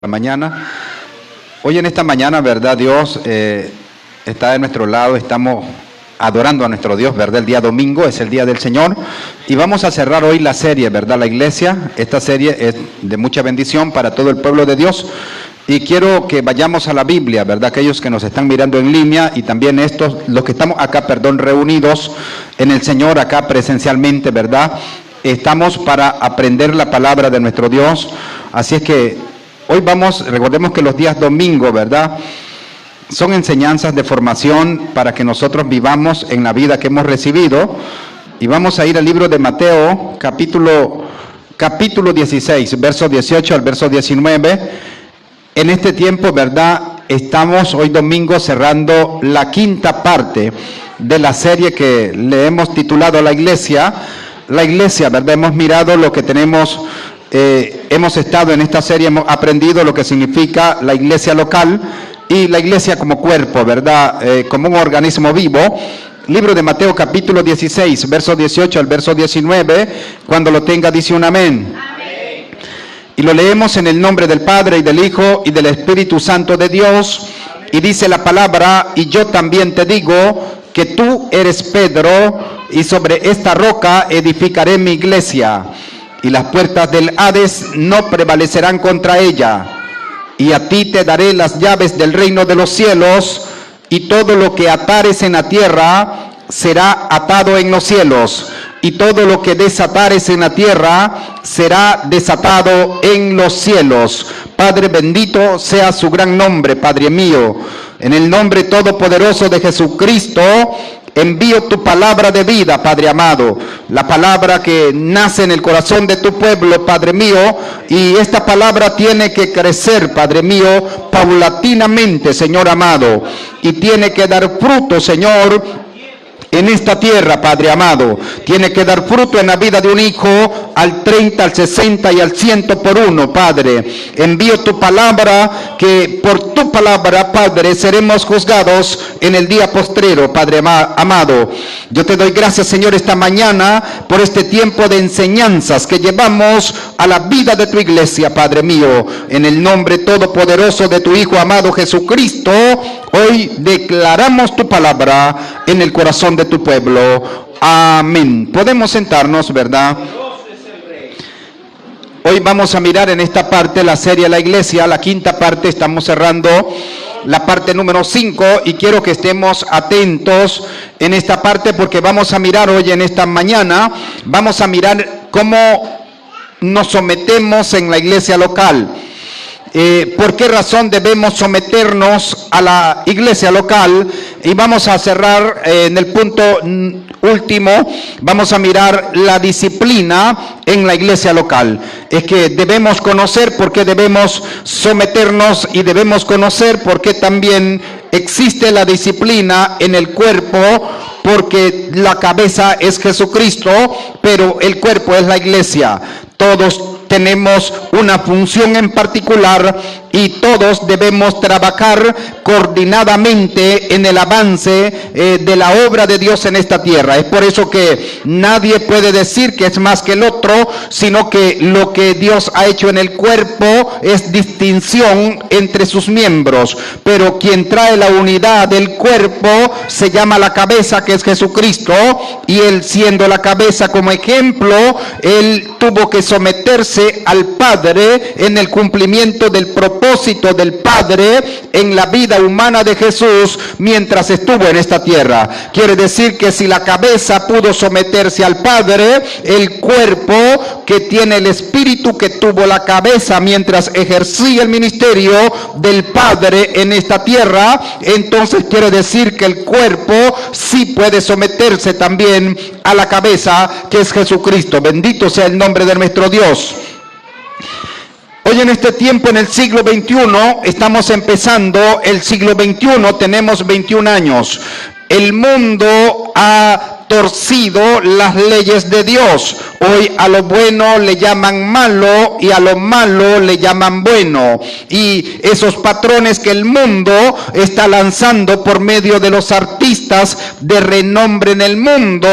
La mañana. Hoy en esta mañana, ¿verdad? Dios está de nuestro lado, estamos adorando a nuestro Dios, ¿verdad? El día domingo es el día del Señor y vamos a cerrar hoy la serie, ¿verdad? La iglesia, esta serie es de mucha bendición para todo el pueblo de Dios y quiero que vayamos a la Biblia, ¿verdad? Aquellos que nos están mirando en línea y también estos, los que estamos acá, reunidos en el Señor, acá presencialmente, ¿verdad? Estamos para aprender la palabra de nuestro Dios, así es que hoy recordemos que los días domingos, ¿verdad? Son enseñanzas de formación para que nosotros vivamos en la vida que hemos recibido. Y vamos a ir al libro de Mateo, capítulo 16, verso 18 al verso 19. En este tiempo, ¿verdad? Estamos hoy domingo cerrando la quinta parte de la serie que le hemos titulado La Iglesia. La Iglesia, ¿verdad? Hemos mirado lo que tenemos. Hemos estado en esta serie, hemos aprendido lo que significa la iglesia local y la iglesia como cuerpo, ¿verdad? Como un organismo vivo. Libro de Mateo capítulo 16, verso 18 al verso 19, cuando lo tenga dice un amén. Amén. Y lo leemos en el nombre del Padre y del Hijo y del Espíritu Santo de Dios. Amén. Y dice la palabra, y yo también te digo que tú eres Pedro y sobre esta roca edificaré mi iglesia. Y las puertas del Hades no prevalecerán contra ella. Y a ti te daré las llaves del reino de los cielos, y todo lo que atares en la tierra será atado en los cielos, y todo lo que desatares en la tierra será desatado en los cielos. Padre, bendito sea su gran nombre, Padre mío. En el nombre todopoderoso de Jesucristo, envío tu palabra de vida, Padre amado, la palabra que nace en el corazón de tu pueblo, Padre mío, y esta palabra tiene que crecer, Padre mío, paulatinamente, Señor amado, y tiene que dar fruto, Señor, en esta tierra, Padre amado. Tiene que dar fruto en la vida de un hijo al 30, al 60 y al 100 por uno, Padre. Envío tu palabra, que por tu palabra, Padre, seremos juzgados en el día postrero, Padre amado. Yo te doy gracias, Señor, esta mañana por este tiempo de enseñanzas que llevamos a la vida de tu iglesia, Padre mío. En el nombre todopoderoso de tu Hijo amado Jesucristo, hoy declaramos tu palabra en el corazón de tu pueblo. Amén. Podemos sentarnos, ¿verdad? Hoy vamos a mirar en esta parte la serie La Iglesia, la quinta parte. Estamos cerrando la parte número 5 y quiero que estemos atentos en esta parte porque vamos a mirar hoy en esta mañana, vamos a mirar cómo nos sometemos en la iglesia local. ¿Por qué razón debemos someternos a la iglesia local? Y vamos a cerrar en el punto último, vamos a mirar la disciplina en la iglesia local. Es que debemos conocer por qué debemos someternos y debemos conocer por qué también existe la disciplina en el cuerpo, porque la cabeza es Jesucristo, pero el cuerpo es la iglesia. Todos tenemos una función en particular y todos debemos trabajar coordinadamente en el avance de la obra de Dios en esta tierra. Es por eso que nadie puede decir que es más que el otro, sino que lo que Dios ha hecho en el cuerpo es distinción entre sus miembros. Pero quien trae la unidad del cuerpo se llama la cabeza, que es Jesucristo, y Él, siendo la cabeza como ejemplo, Él tuvo que someterse al Padre en el cumplimiento del propósito del Padre en la vida humana de Jesús mientras estuvo en esta tierra. Quiere decir que si la cabeza pudo someterse al Padre, el cuerpo que tiene el espíritu que tuvo la cabeza mientras ejercía el ministerio del Padre en esta tierra, entonces quiere decir que el cuerpo sí puede someterse también a la cabeza, que es Jesucristo. Bendito sea el nombre de nuestro Dios. Hoy en este tiempo, en el siglo XXI, estamos empezando el siglo XXI, tenemos 21 años. El mundo ha torcido las leyes de Dios. Hoy a lo bueno le llaman malo y a lo malo le llaman bueno. Y esos patrones que el mundo está lanzando por medio de los artistas de renombre en el mundo,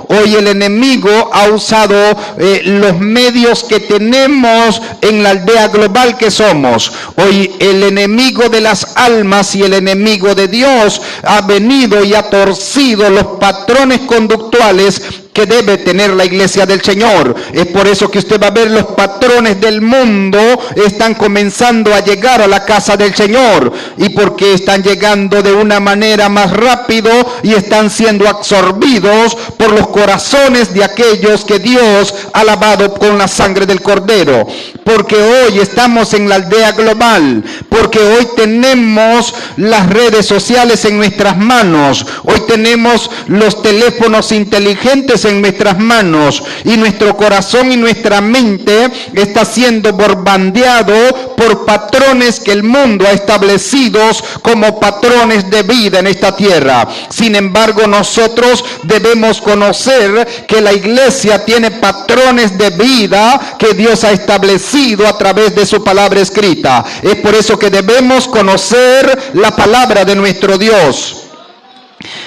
hoy el enemigo ha usado los medios que tenemos en la aldea global que somos. Hoy el enemigo de las almas y el enemigo de Dios ha venido y ha torcido los patrones conductuales que debe tener la iglesia del Señor. Es por eso que usted va a ver los patrones del mundo están comenzando a llegar a la casa del Señor, y porque están llegando de una manera más rápido y están siendo absorbidos por los corazones de aquellos que Dios ha lavado con la sangre del Cordero. Porque hoy estamos en la aldea global, porque hoy tenemos las redes sociales en nuestras manos, hoy tenemos los teléfonos inteligentes en nuestras manos, y nuestro corazón y nuestra mente está siendo bombardeado por patrones que el mundo ha establecido como patrones de vida en esta tierra. Sin embargo, nosotros debemos conocer que la iglesia tiene patrones de vida que Dios ha establecido a través de su palabra escrita. Es por eso que debemos conocer la palabra de nuestro Dios.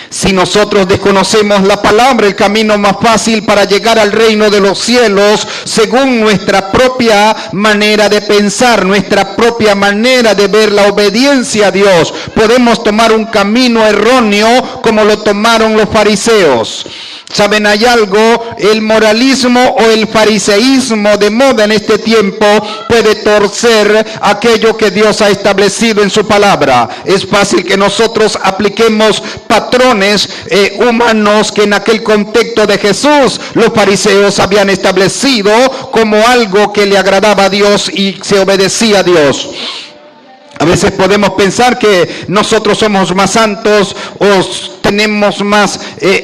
Si nosotros desconocemos la palabra, el camino más fácil para llegar al reino de los cielos, según nuestra propia manera de pensar, nuestra propia manera de ver la obediencia a Dios, podemos tomar un camino erróneo como lo tomaron los fariseos. ¿Saben? Hay algo, el moralismo o el fariseísmo de moda en este tiempo puede torcer aquello que Dios ha establecido en su palabra. Es fácil que nosotros apliquemos patrones humanos que en aquel contexto de Jesús los fariseos habían establecido como algo que le agradaba a Dios y se obedecía a Dios. A veces podemos pensar que nosotros somos más santos o tenemos más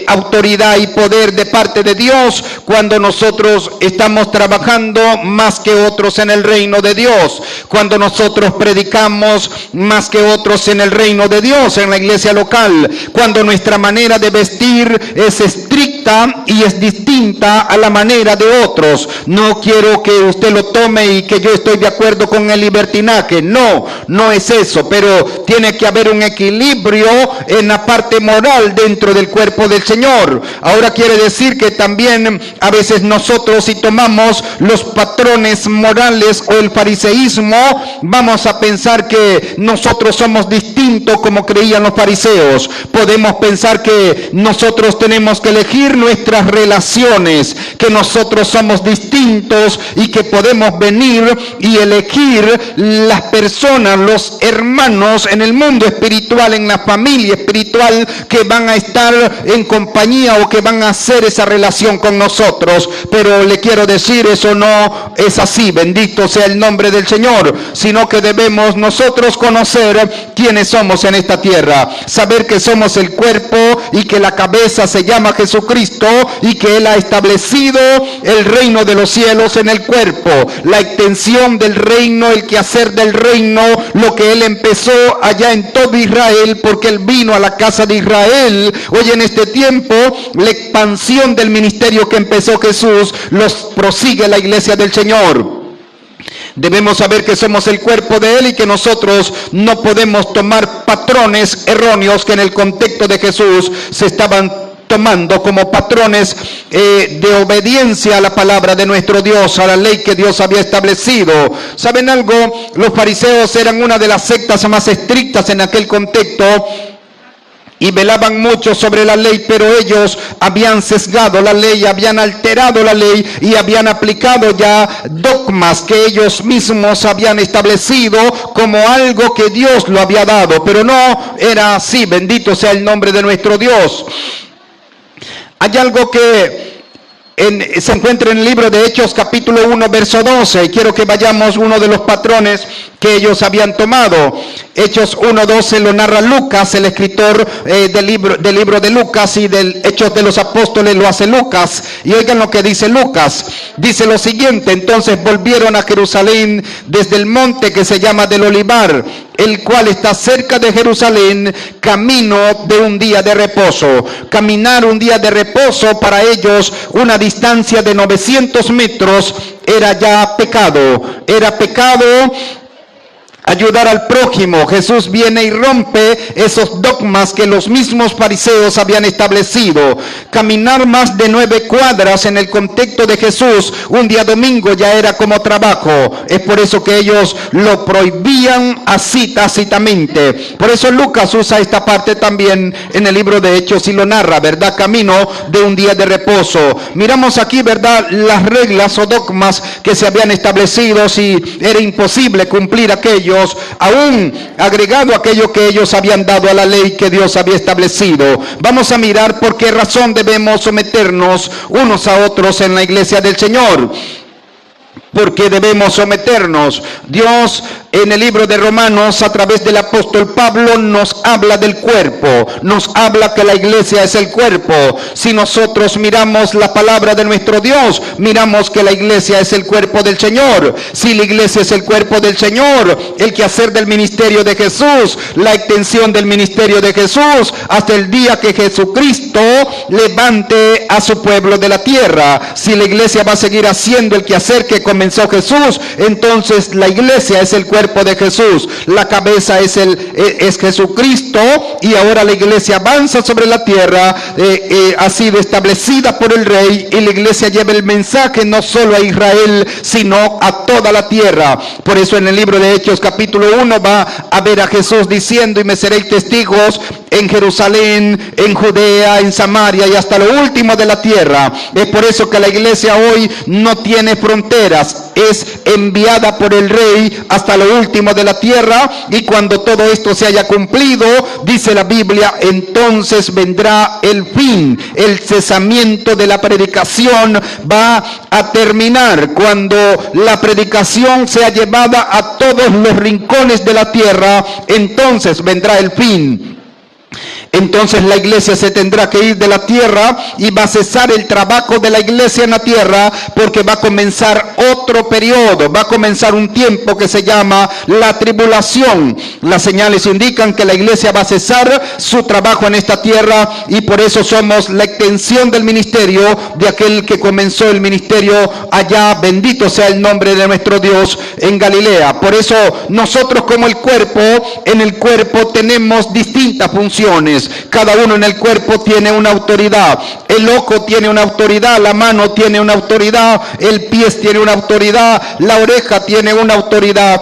autoridad y poder de parte de Dios cuando nosotros estamos trabajando más que otros en el reino de Dios, cuando nosotros predicamos más que otros en el reino de Dios, en la iglesia local, cuando nuestra manera de vestir es estricta y es distinta a la manera de otros. No quiero que usted lo tome y que yo estoy de acuerdo con el libertinaje, no es eso, pero tiene que haber un equilibrio en la parte moral dentro del cuerpo del Señor. Ahora quiere decir que también a veces nosotros, si tomamos los patrones morales o el fariseísmo, vamos a pensar que nosotros somos distintos como creían los fariseos. Podemos pensar que nosotros tenemos que elegir nuestras relaciones, que nosotros somos distintos y que podemos venir y elegir las personas, los hermanos en el mundo espiritual, en la familia espiritual, que van a estar en compañía o que van a hacer esa relación con nosotros. Pero le quiero decir, eso no es así, bendito sea el nombre del Señor, sino que debemos nosotros conocer quiénes somos en esta tierra, saber que somos el cuerpo y que la cabeza se llama Jesucristo y que Él ha establecido el reino de los cielos en el cuerpo, la extensión del reino, el quehacer del reino, lo que Él empezó allá en todo Israel, porque Él vino a la casa de Israel. Hoy en este tiempo, la expansión del ministerio que empezó Jesús, los prosigue la iglesia del Señor. Debemos saber que somos el cuerpo de Él y que nosotros no podemos tomar patrones erróneos que en el contexto de Jesús se estaban tomando como patrones de obediencia a la palabra de nuestro Dios, a la ley que Dios había establecido. ¿Saben algo? Los fariseos eran una de las sectas más estrictas en aquel contexto y velaban mucho sobre la ley, pero ellos habían sesgado la ley, habían alterado la ley y habían aplicado ya dogmas que ellos mismos habían establecido como algo que Dios lo había dado, pero no era así. Bendito sea el nombre de nuestro Dios. Hay algo que se encuentra en el libro de Hechos capítulo 1 verso 12, y quiero que vayamos uno de los patrones que ellos habían tomado. Hechos 1:12 lo narra Lucas, el escritor del libro de Lucas, y del Hechos de los Apóstoles lo hace Lucas. Y oigan lo que dice Lucas. Dice lo siguiente: entonces volvieron a Jerusalén desde el monte que se llama del Olivar, el cual está cerca de Jerusalén, camino de un día de reposo. Caminar un día de reposo para ellos, una distancia de 900 metros, era ya pecado. Era pecado ayudar al prójimo. Jesús viene y rompe esos dogmas que los mismos fariseos habían establecido. Caminar más de 9 cuadras en el contexto de Jesús un día domingo ya era como trabajo. Es por eso que ellos lo prohibían así tácitamente. Por eso Lucas usa esta parte también en el libro de Hechos y lo narra, ¿verdad? Camino de un día de reposo. Miramos aquí, ¿verdad?, las reglas o dogmas que se habían establecido, si era imposible cumplir aquello, aún agregado aquello que ellos habían dado a la ley que Dios había establecido. Vamos a mirar por qué razón debemos someternos unos a otros en la iglesia del Señor. Porque debemos someternos. Dios en el libro de Romanos, a través del apóstol Pablo, nos habla del cuerpo, nos habla que la iglesia es el cuerpo. Si nosotros miramos la palabra de nuestro Dios, miramos que la iglesia es el cuerpo del Señor. Si la iglesia es el cuerpo del Señor, el quehacer del ministerio de Jesús, la extensión del ministerio de Jesús, hasta el día que Jesucristo levante a su pueblo de la tierra. Si la iglesia va a seguir haciendo el quehacer que comenzó Jesús, entonces la iglesia es el cuerpo de Jesús. La cabeza es Jesucristo, y ahora la iglesia avanza sobre la tierra, ha sido establecida por el Rey, y la iglesia lleva el mensaje no solo a Israel, sino a toda la tierra. Por eso en el libro de Hechos capítulo 1 va a ver a Jesús diciendo: y me seréis testigos en Jerusalén, en Judea, en Samaria y hasta lo último de la tierra. Es por eso que la iglesia hoy no tiene fronteras, es enviada por el Rey hasta lo último de la tierra, y cuando todo esto se haya cumplido, dice la Biblia, entonces vendrá el fin. El cesamiento de la predicación va a terminar cuando la predicación sea llevada a todos los rincones de la tierra. Entonces vendrá el fin. Entonces la iglesia se tendrá que ir de la tierra, y va a cesar el trabajo de la iglesia en la tierra, porque va a comenzar otro periodo, va a comenzar un tiempo que se llama la tribulación. Las señales indican que la iglesia va a cesar su trabajo en esta tierra, y por eso somos la extensión del ministerio de aquel que comenzó el ministerio allá, bendito sea el nombre de nuestro Dios, en Galilea. Por eso nosotros, como el cuerpo, en el cuerpo tenemos distintas funciones. Cada uno en el cuerpo tiene una autoridad. El ojo tiene una autoridad, la mano tiene una autoridad, el pie tiene una autoridad, la oreja tiene una autoridad.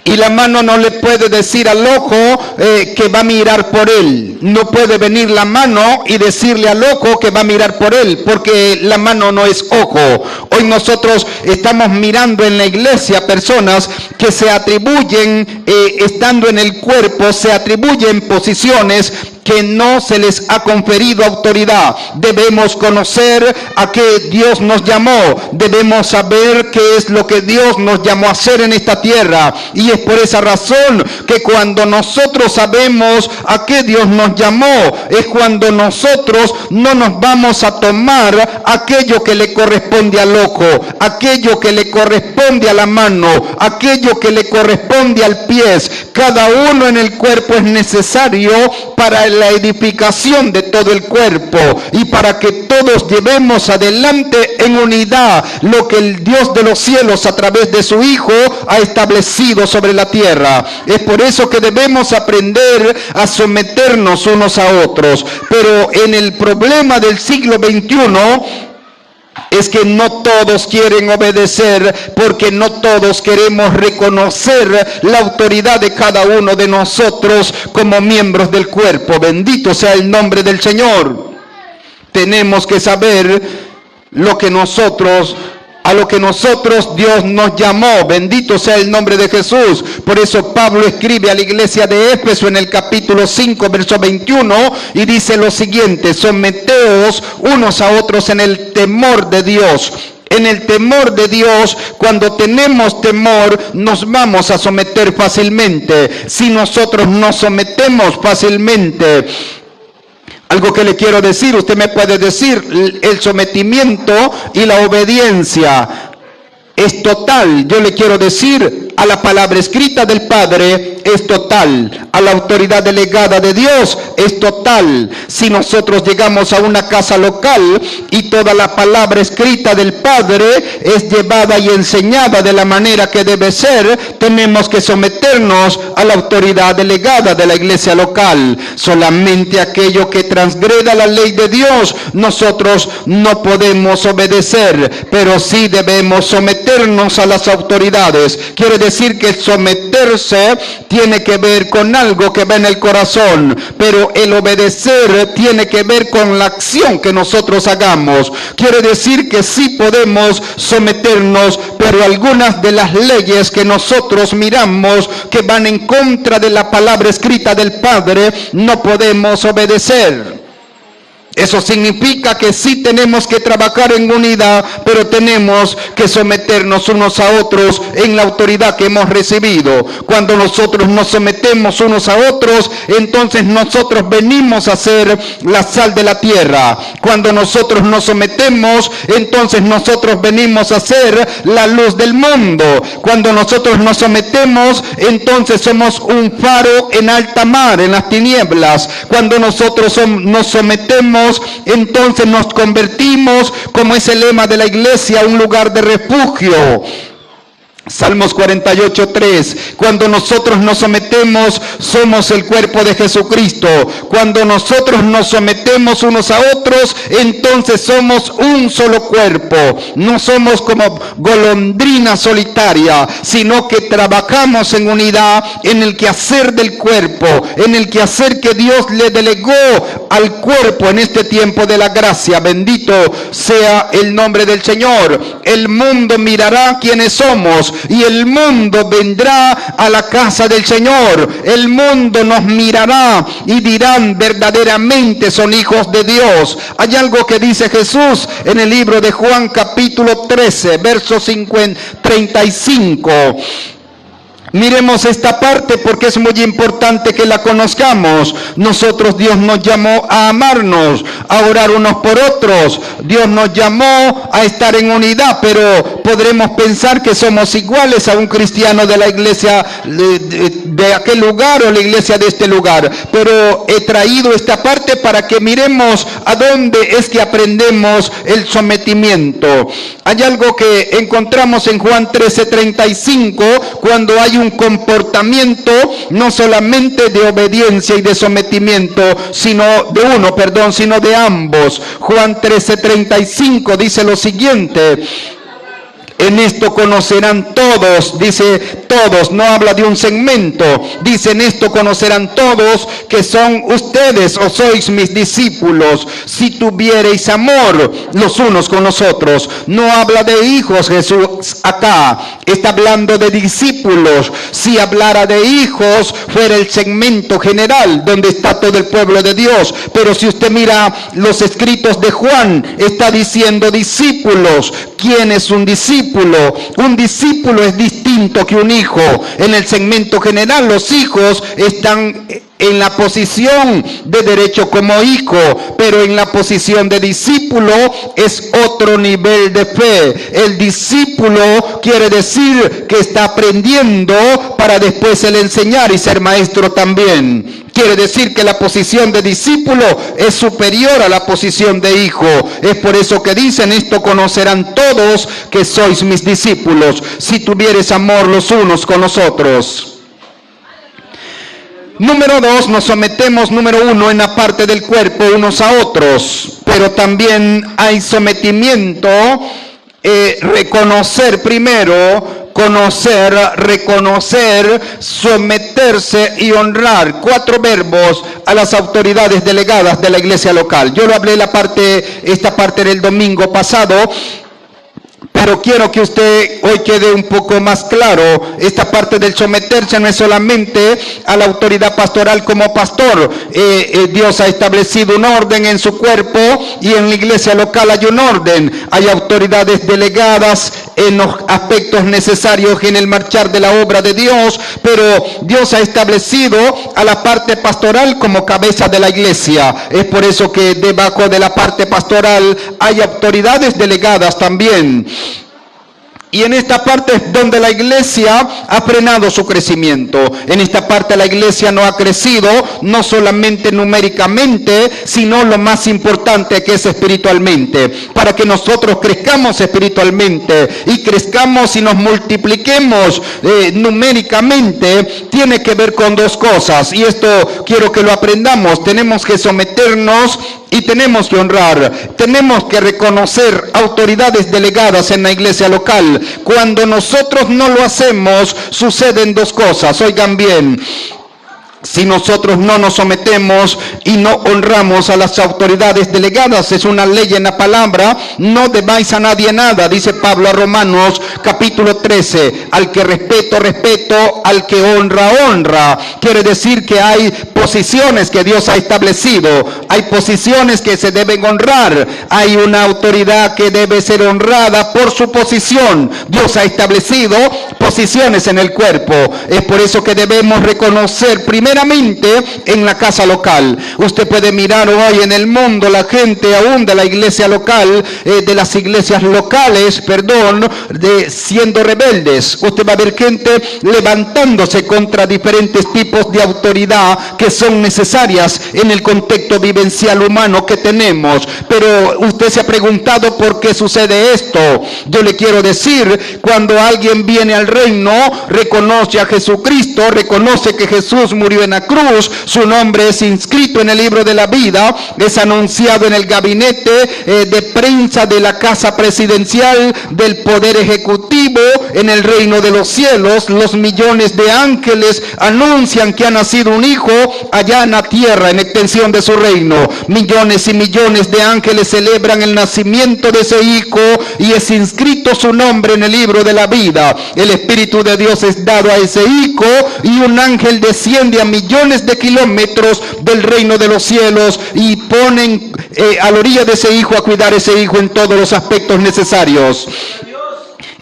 Y la mano no le puede decir al ojo que va a mirar por él. No puede venir la mano y decirle al ojo que va a mirar por él, porque la mano no es ojo. Hoy nosotros estamos mirando en la iglesia personas que se atribuyen, estando en el cuerpo, se atribuyen posiciones que no se les ha conferido autoridad. Debemos conocer a qué Dios nos llamó. Debemos saber qué es lo que Dios nos llamó a hacer en esta tierra. Y es por esa razón que cuando nosotros sabemos a qué Dios nos llamó, es cuando nosotros no nos vamos a tomar aquello que le corresponde al ojo, aquello que le corresponde a la mano, aquello que le corresponde al pie. Cada uno en el cuerpo es necesario para la edificación de todo el cuerpo, y para que todos llevemos adelante en unidad lo que el Dios de los cielos a través de su Hijo ha establecido sobre la tierra. Es por eso que debemos aprender a someternos unos a otros. Pero en el problema del siglo XXI es que no todos quieren obedecer, porque no todos queremos reconocer la autoridad de cada uno de nosotros como miembros del cuerpo. Bendito sea el nombre del Señor. Tenemos que saber a lo que nosotros Dios nos llamó. Bendito sea el nombre de Jesús. Por eso Pablo escribe a la iglesia de Éfeso en el capítulo 5, verso 21, y dice lo siguiente: someteos unos a otros en el temor de Dios. En el temor de Dios, cuando tenemos temor, nos vamos a someter fácilmente. Si nosotros nos sometemos fácilmente, algo que le quiero decir, usted me puede decir, el sometimiento y la obediencia es total. Yo le quiero decir, a la palabra escrita del Padre es total, a la autoridad delegada de Dios es total. Si nosotros llegamos a una casa local y toda la palabra escrita del Padre es llevada y enseñada de la manera que debe ser, tenemos que someternos a la autoridad delegada de la iglesia local. Solamente aquello que transgreda la ley de Dios, nosotros no podemos obedecer, pero sí debemos someternos a las autoridades. Quiere decir que someterse tiene que ver con algo que va en el corazón, pero el obedecer tiene que ver con la acción que nosotros hagamos. Quiere decir que sí podemos someternos, pero algunas de las leyes que nosotros miramos que van en contra de la palabra escrita del Padre, no podemos obedecer. Eso significa que sí tenemos que trabajar en unidad, pero tenemos que someternos unos a otros en la autoridad que hemos recibido. Cuando nosotros nos sometemos unos a otros, entonces nosotros venimos a ser la sal de la tierra. Cuando nosotros nos sometemos, entonces nosotros venimos a ser la luz del mundo. Cuando nosotros nos sometemos, entonces somos un faro en alta mar, en las tinieblas. Cuando nosotros nos sometemos, entonces nos convertimos, como es el lema de la iglesia, un lugar de refugio. Salmos 48:3. Cuando nosotros nos sometemos, somos el cuerpo de Jesucristo. Cuando nosotros nos sometemos unos a otros, entonces somos un solo cuerpo. No somos como golondrina solitaria, sino que trabajamos en unidad en el quehacer del cuerpo, en el quehacer que Dios le delegó al cuerpo en este tiempo de la gracia. Bendito sea el nombre del Señor. El mundo mirará quiénes somos, y el mundo vendrá a la casa del Señor. El mundo nos mirará y dirán, verdaderamente son hijos de Dios. Hay algo que dice Jesús en el libro de Juan capítulo 13, verso 35. Miremos esta parte porque es muy importante que la conozcamos. Nosotros, Dios nos llamó a amarnos, a orar unos por otros. Dios nos llamó a estar en unidad, pero podremos pensar que somos iguales a un cristiano de la iglesia de aquel lugar o la iglesia de este lugar. Pero he traído esta parte para que miremos a dónde es que aprendemos el sometimiento. Hay algo que encontramos en Juan 13:35, cuando hay un comportamiento no solamente de obediencia y de sometimiento, sino de ambos. Juan 13:35 dice lo siguiente: en esto conocerán todos, dice todos, no habla de un segmento, dice en esto conocerán todos que son ustedes o sois mis discípulos, si tuviereis amor los unos con los otros. No habla de hijos Jesús acá, está hablando de discípulos. Si hablara de hijos, fuera el segmento general donde está todo el pueblo de Dios, pero si usted mira los escritos de Juan, está diciendo discípulos. ¿Quién es un discípulo? Un discípulo es distinto que un hijo. En el segmento general, los hijos están en la posición de derecho como hijo, pero en la posición de discípulo es otro nivel de fe. El discípulo quiere decir que está aprendiendo para después él enseñar y ser maestro también. Quiere decir que la posición de discípulo es superior a la posición de hijo. Es por eso que dicen, esto conocerán todos que sois mis discípulos, si tuvieres amor los unos con los otros. Número 2, nos sometemos, número 1, en la parte del cuerpo unos a otros, pero también hay sometimiento, reconocer primero, conocer, reconocer, someterse y honrar. 4 verbos a las autoridades delegadas de la iglesia local. Yo lo hablé esta parte del domingo pasado, Pero quiero que usted hoy quede un poco más claro. Esta parte del someterse no es solamente a la autoridad pastoral como pastor. Dios ha establecido un orden en su cuerpo y en la iglesia local hay un orden. Hay autoridades delegadas en los aspectos necesarios en el marchar de la obra de Dios, pero Dios ha establecido a la parte pastoral como cabeza de la iglesia. Es por eso que debajo de la parte pastoral hay autoridades delegadas también. Y en esta parte es donde la iglesia ha frenado su crecimiento. En esta parte la iglesia no ha crecido, no solamente numéricamente, sino lo más importante que es espiritualmente. Para que nosotros crezcamos espiritualmente y crezcamos y nos multipliquemos numéricamente, tiene que ver con dos cosas. Y esto quiero que lo aprendamos. Tenemos que someternos y tenemos que honrar. Tenemos que reconocer autoridades delegadas en la iglesia local. Cuando nosotros no lo hacemos, suceden dos cosas. Oigan bien. Si nosotros no nos sometemos y no honramos a las autoridades delegadas, es una ley en la palabra, no debáis a nadie nada, dice Pablo a Romanos capítulo 13, al que respeto, respeto, al que honra, honra. Quiere decir que hay posiciones que Dios ha establecido, hay posiciones que se deben honrar, hay una autoridad que debe ser honrada por su posición. Dios ha establecido posiciones en el cuerpo, es por eso que debemos reconocer primeramente en la casa local. Usted puede mirar hoy en el mundo la gente aún de la iglesia local, de las iglesias locales, siendo rebeldes. Usted va a ver gente levantándose contra diferentes tipos de autoridad que son necesarias en el contexto vivencial humano que tenemos. Pero usted se ha preguntado por qué sucede esto. Yo le quiero decir, cuando alguien viene al reino, reconoce a Jesucristo, reconoce que Jesús murió en la cruz, su nombre es inscrito en el libro de la vida, es anunciado en el gabinete de prensa de la casa presidencial del poder ejecutivo en el reino de los cielos. Los millones de ángeles anuncian que ha nacido un hijo allá en la tierra, en extensión de su reino. Millones y millones de ángeles celebran el nacimiento de ese hijo y es inscrito su nombre en el libro de la vida. El Espíritu de Dios es dado a ese hijo y un ángel desciende a millones de kilómetros del reino de los cielos y ponen a la orilla de ese hijo a cuidar a ese hijo en todos los aspectos necesarios.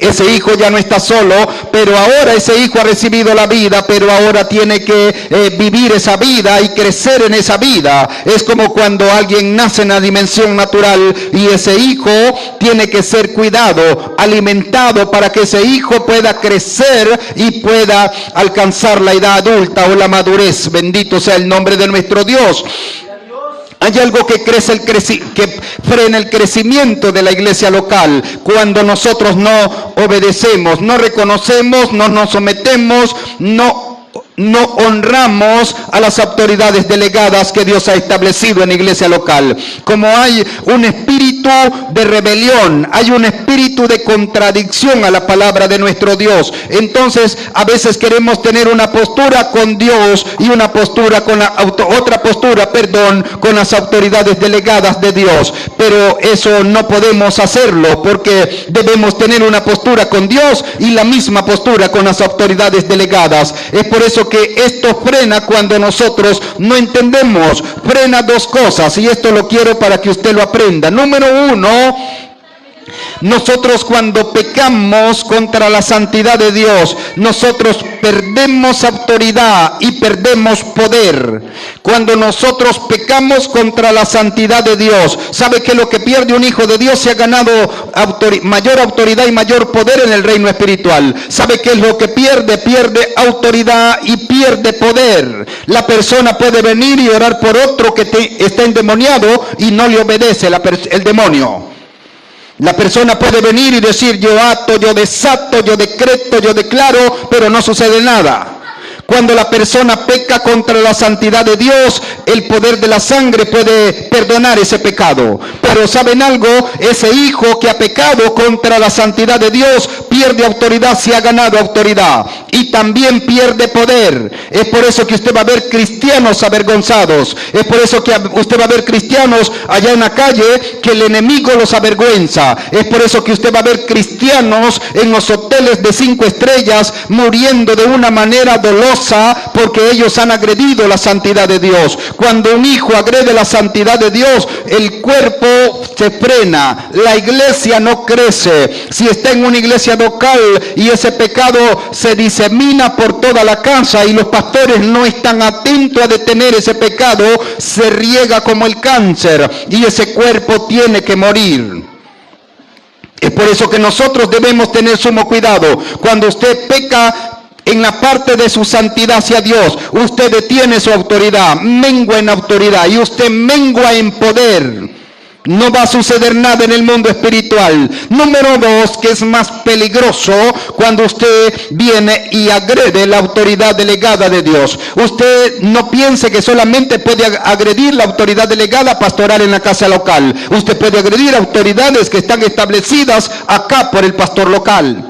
Ese hijo ya no está solo, pero ahora ese hijo ha recibido la vida, pero ahora tiene que vivir esa vida y crecer en esa vida. Es como cuando alguien nace en la dimensión natural y ese hijo tiene que ser cuidado, alimentado para que ese hijo pueda crecer y pueda alcanzar la edad adulta o la madurez. Bendito sea el nombre de nuestro Dios. Hay algo que que frena el crecimiento de la iglesia local. Cuando nosotros no obedecemos, no reconocemos, no nos sometemos, no honramos a las autoridades delegadas que Dios ha establecido en la iglesia local. Como hay un espíritu de rebelión, hay un espíritu de contradicción a la palabra de nuestro Dios. Entonces, a veces queremos tener una postura con Dios y una postura con otra postura con las autoridades delegadas de Dios. Pero eso no podemos hacerlo porque debemos tener una postura con Dios y la misma postura con las autoridades delegadas. Es por eso que esto frena cuando nosotros no entendemos. Frena dos cosas y esto lo quiero para que usted lo aprenda. Número uno, nosotros cuando pecamos contra la santidad de Dios, nosotros perdemos autoridad y perdemos poder. Cuando nosotros pecamos contra la santidad de Dios, ¿sabe que lo que pierde un hijo de Dios? Se ha ganado mayor autoridad y mayor poder en el reino espiritual. ¿Sabe qué es lo que pierde? Pierde autoridad y pierde poder. La persona puede venir y orar por otro que está endemoniado y no le obedece el demonio. La persona puede venir y decir: yo ato, yo desato, yo decreto, yo declaro, pero no sucede nada. Cuando la persona peca contra la santidad de Dios, el poder de la sangre puede perdonar ese pecado. Pero ¿saben algo? Ese hijo que ha pecado contra la santidad de Dios pierde autoridad si ha ganado autoridad, y también pierde poder. Es por eso que usted va a ver cristianos avergonzados. Es por eso que usted va a ver cristianos allá en la calle que el enemigo los avergüenza. Es por eso que usted va a ver cristianos en los hoteles de 5 estrellas muriendo de una manera dolosa porque ellos han agredido la santidad de Dios. Cuando un hijo agrede la santidad de Dios, el cuerpo se frena, la iglesia no crece. Si está en una iglesia local y ese pecado se disemina por toda la casa y los pastores no están atentos a detener ese pecado, se riega como el cáncer y ese cuerpo tiene que morir. Es por eso que nosotros debemos tener sumo cuidado. Cuando usted peca en la parte de su santidad hacia Dios, usted detiene su autoridad, mengua en autoridad y usted mengua en poder. No va a suceder nada en el mundo espiritual. Número 2, que es más peligroso cuando usted viene y agrede la autoridad delegada de Dios. Usted no piense que solamente puede agredir la autoridad delegada pastoral en la casa local. Usted puede agredir autoridades que están establecidas acá por el pastor local.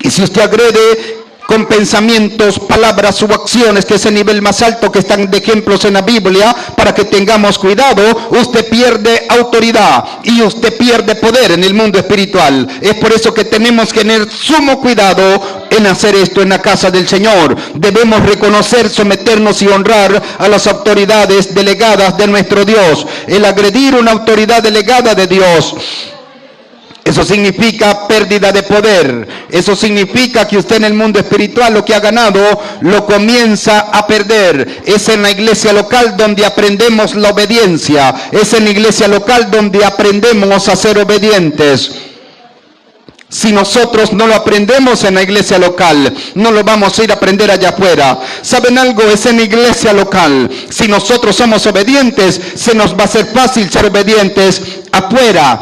Y si usted agrede con pensamientos, palabras o acciones, que es el nivel más alto que están de ejemplos en la Biblia, para que tengamos cuidado, usted pierde autoridad y usted pierde poder en el mundo espiritual. Es por eso que tenemos que tener sumo cuidado en hacer esto en la casa del Señor. Debemos reconocer, someternos y honrar a las autoridades delegadas de nuestro Dios. El agredir una autoridad delegada de Dios, eso significa pérdida de poder. Eso significa que usted en el mundo espiritual lo que ha ganado lo comienza a perder. Es en la iglesia local donde aprendemos la obediencia. Es en la iglesia local donde aprendemos a ser obedientes. Si nosotros no lo aprendemos en la iglesia local, no lo vamos a ir a aprender allá afuera. ¿Saben algo? Es en la iglesia local. Si nosotros somos obedientes, se nos va a hacer fácil ser obedientes afuera.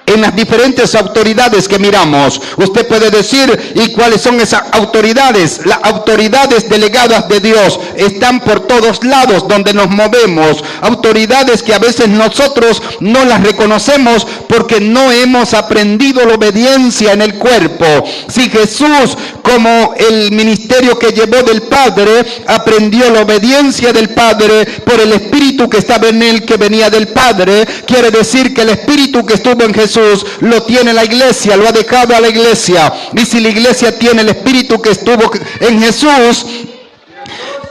En las diferentes autoridades que miramos, usted puede decir, ¿y cuáles son esas autoridades? Las autoridades delegadas de Dios están por todos lados donde nos movemos. Autoridades que a veces nosotros no las reconocemos porque no hemos aprendido la obediencia en el cuerpo. Si Jesús, como el ministerio que llevó del Padre, aprendió la obediencia del Padre por el Espíritu que estaba en él, que venía del Padre, quiere decir que el Espíritu que estuvo en Jesús lo tiene la iglesia, lo ha dejado a la iglesia. Y si la iglesia tiene el Espíritu que estuvo en Jesús,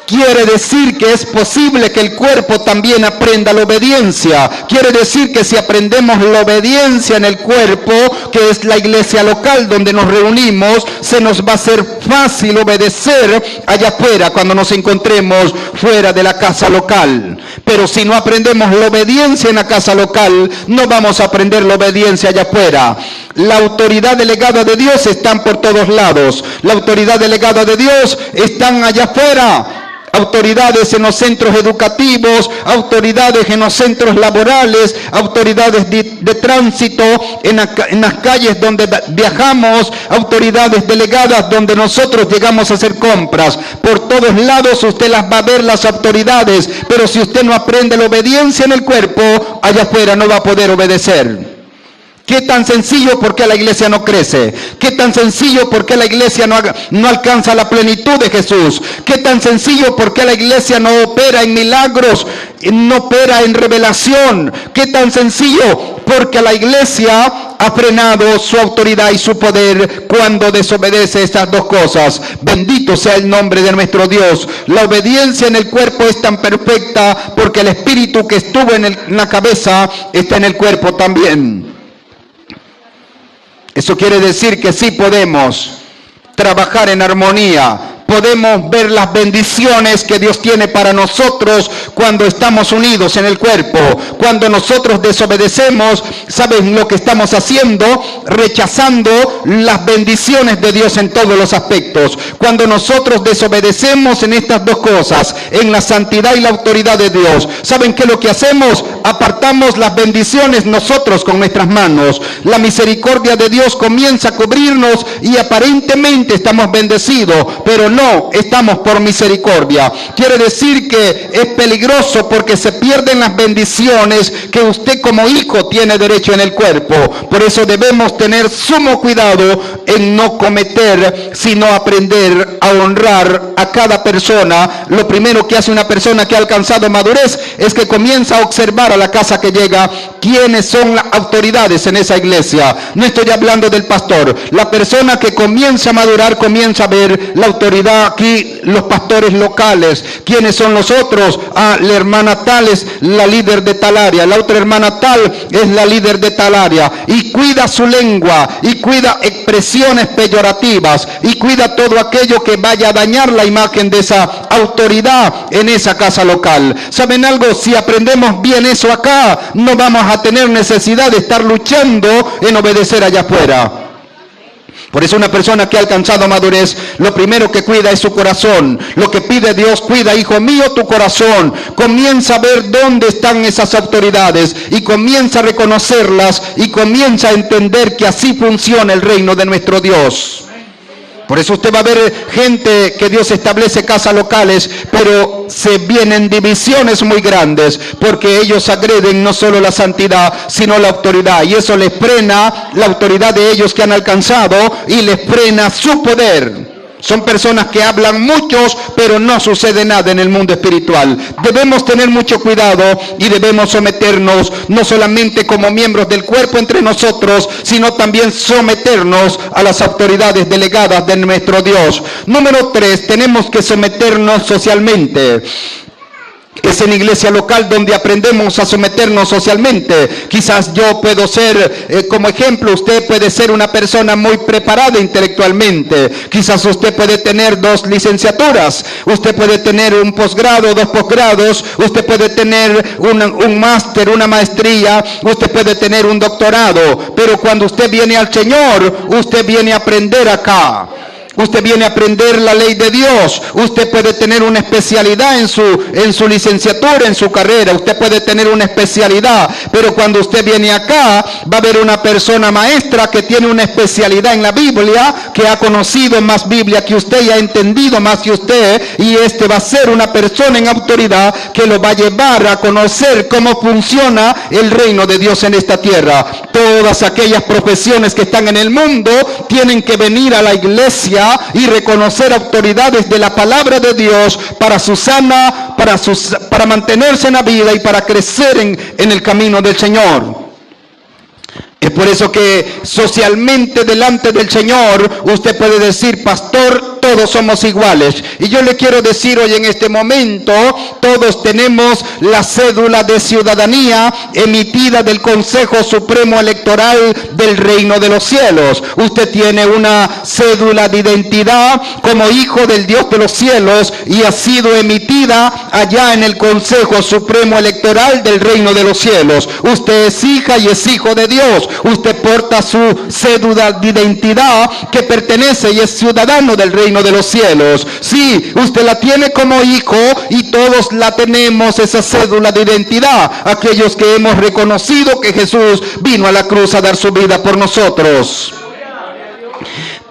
quiere decir que es posible que el cuerpo también aprenda la obediencia. Quiere decir que si aprendemos la obediencia en el cuerpo, que es la iglesia local donde nos reunimos, se nos va a hacer fácil obedecer allá afuera cuando nos encontremos fuera de la casa local. Pero si no aprendemos la obediencia en la casa local, no vamos a aprender la obediencia allá afuera. La autoridad delegada de Dios están por todos lados. La autoridad delegada de Dios están allá afuera. Autoridades en los centros educativos, autoridades en los centros laborales, autoridades de tránsito en las calles donde viajamos, autoridades delegadas donde nosotros llegamos a hacer compras. Por todos lados usted las va a ver, las autoridades, pero si usted no aprende la obediencia en el cuerpo, allá afuera no va a poder obedecer. ¿Qué tan sencillo? ¿Por qué la iglesia no crece? ¿Qué tan sencillo? ¿Por qué la iglesia no alcanza la plenitud de Jesús? ¿Qué tan sencillo? ¿Por qué la iglesia no opera en milagros? No opera en revelación. ¿Qué tan sencillo? Porque la iglesia ha frenado su autoridad y su poder cuando desobedece estas dos cosas. Bendito sea el nombre de nuestro Dios. La obediencia en el cuerpo es tan perfecta porque el espíritu que estuvo en la cabeza está en el cuerpo también. Eso quiere decir que sí podemos trabajar en armonía. Podemos ver las bendiciones que Dios tiene para nosotros cuando estamos unidos en el cuerpo. Cuando nosotros desobedecemos, ¿saben lo que estamos haciendo? Rechazando las bendiciones de Dios en todos los aspectos. Cuando nosotros desobedecemos en estas dos cosas, en la santidad y la autoridad de Dios, ¿saben qué es lo que hacemos? Apartamos las bendiciones nosotros con nuestras manos. La misericordia de Dios comienza a cubrirnos y aparentemente estamos bendecidos, pero no no, estamos por misericordia. Quiere decir que es peligroso porque se pierden las bendiciones que usted como hijo tiene derecho en el cuerpo. Por eso debemos tener sumo cuidado en no cometer, sino aprender a honrar a cada persona. Lo primero que hace una persona que ha alcanzado madurez es que comienza a observar a la casa que llega quiénes son las autoridades en esa iglesia. No estoy hablando del pastor. La persona que comienza a madurar comienza a ver la autoridad aquí, los pastores locales. ¿Quiénes son los otros? La hermana tal es la líder de tal área, la otra hermana tal es la líder de tal área, y cuida su lengua, y cuida expresiones peyorativas, y cuida todo aquello que vaya a dañar la imagen de esa autoridad en esa casa local. ¿Saben algo? Si aprendemos bien eso acá, no vamos a tener necesidad de estar luchando en obedecer allá afuera. Por eso una persona que ha alcanzado madurez, lo primero que cuida es su corazón. Lo que pide Dios, cuida, hijo mío, tu corazón. Comienza a ver dónde están esas autoridades y comienza a reconocerlas y comienza a entender que así funciona el reino de nuestro Dios. Por eso usted va a ver gente que Dios establece casas locales, pero se vienen divisiones muy grandes, porque ellos agreden no solo la santidad, sino la autoridad. Y eso les frena la autoridad de ellos que han alcanzado y les frena su poder. Son personas que hablan muchos, pero no sucede nada en el mundo espiritual. Debemos tener mucho cuidado y debemos someternos, no solamente como miembros del cuerpo entre nosotros, sino también someternos a las autoridades delegadas de nuestro Dios. Número 3, tenemos que someternos socialmente. Es en iglesia local donde aprendemos a someternos socialmente. Quizás yo puedo ser, como ejemplo, usted puede ser una persona muy preparada intelectualmente. Quizás usted puede tener 2 licenciaturas, usted puede tener un posgrado, 2 posgrados, usted puede tener un máster, una maestría, usted puede tener un doctorado. Pero cuando usted viene al Señor, usted viene a aprender acá. Usted viene a aprender la ley de Dios. Usted puede tener una especialidad en su licenciatura, en su carrera. Usted puede tener una especialidad. Pero cuando usted viene acá, va a haber una persona maestra que tiene una especialidad en la Biblia, que ha conocido más Biblia que usted y ha entendido más que usted. Y este va a ser una persona en autoridad que lo va a llevar a conocer cómo funciona el reino de Dios en esta tierra. Todas aquellas profesiones que están en el mundo tienen que venir a la iglesia y reconocer autoridades de la palabra de Dios para su sana, para mantenerse en la vida y para crecer en el camino del Señor. Es por eso que socialmente delante del Señor usted puede decir: pastor, todos somos iguales. Y yo le quiero decir hoy en este momento, todos tenemos la cédula de ciudadanía emitida del Consejo Supremo Electoral del Reino de los Cielos. Usted tiene una cédula de identidad como hijo del Dios de los cielos y ha sido emitida allá en el Consejo Supremo Electoral del Reino de los Cielos. Usted es hija y es hijo de Dios. Usted porta su cédula de identidad que pertenece y es ciudadano del reino de los cielos. Sí, usted la tiene como hijo y todos la tenemos, esa cédula de identidad. Aquellos que hemos reconocido que Jesús vino a la cruz a dar su vida por nosotros.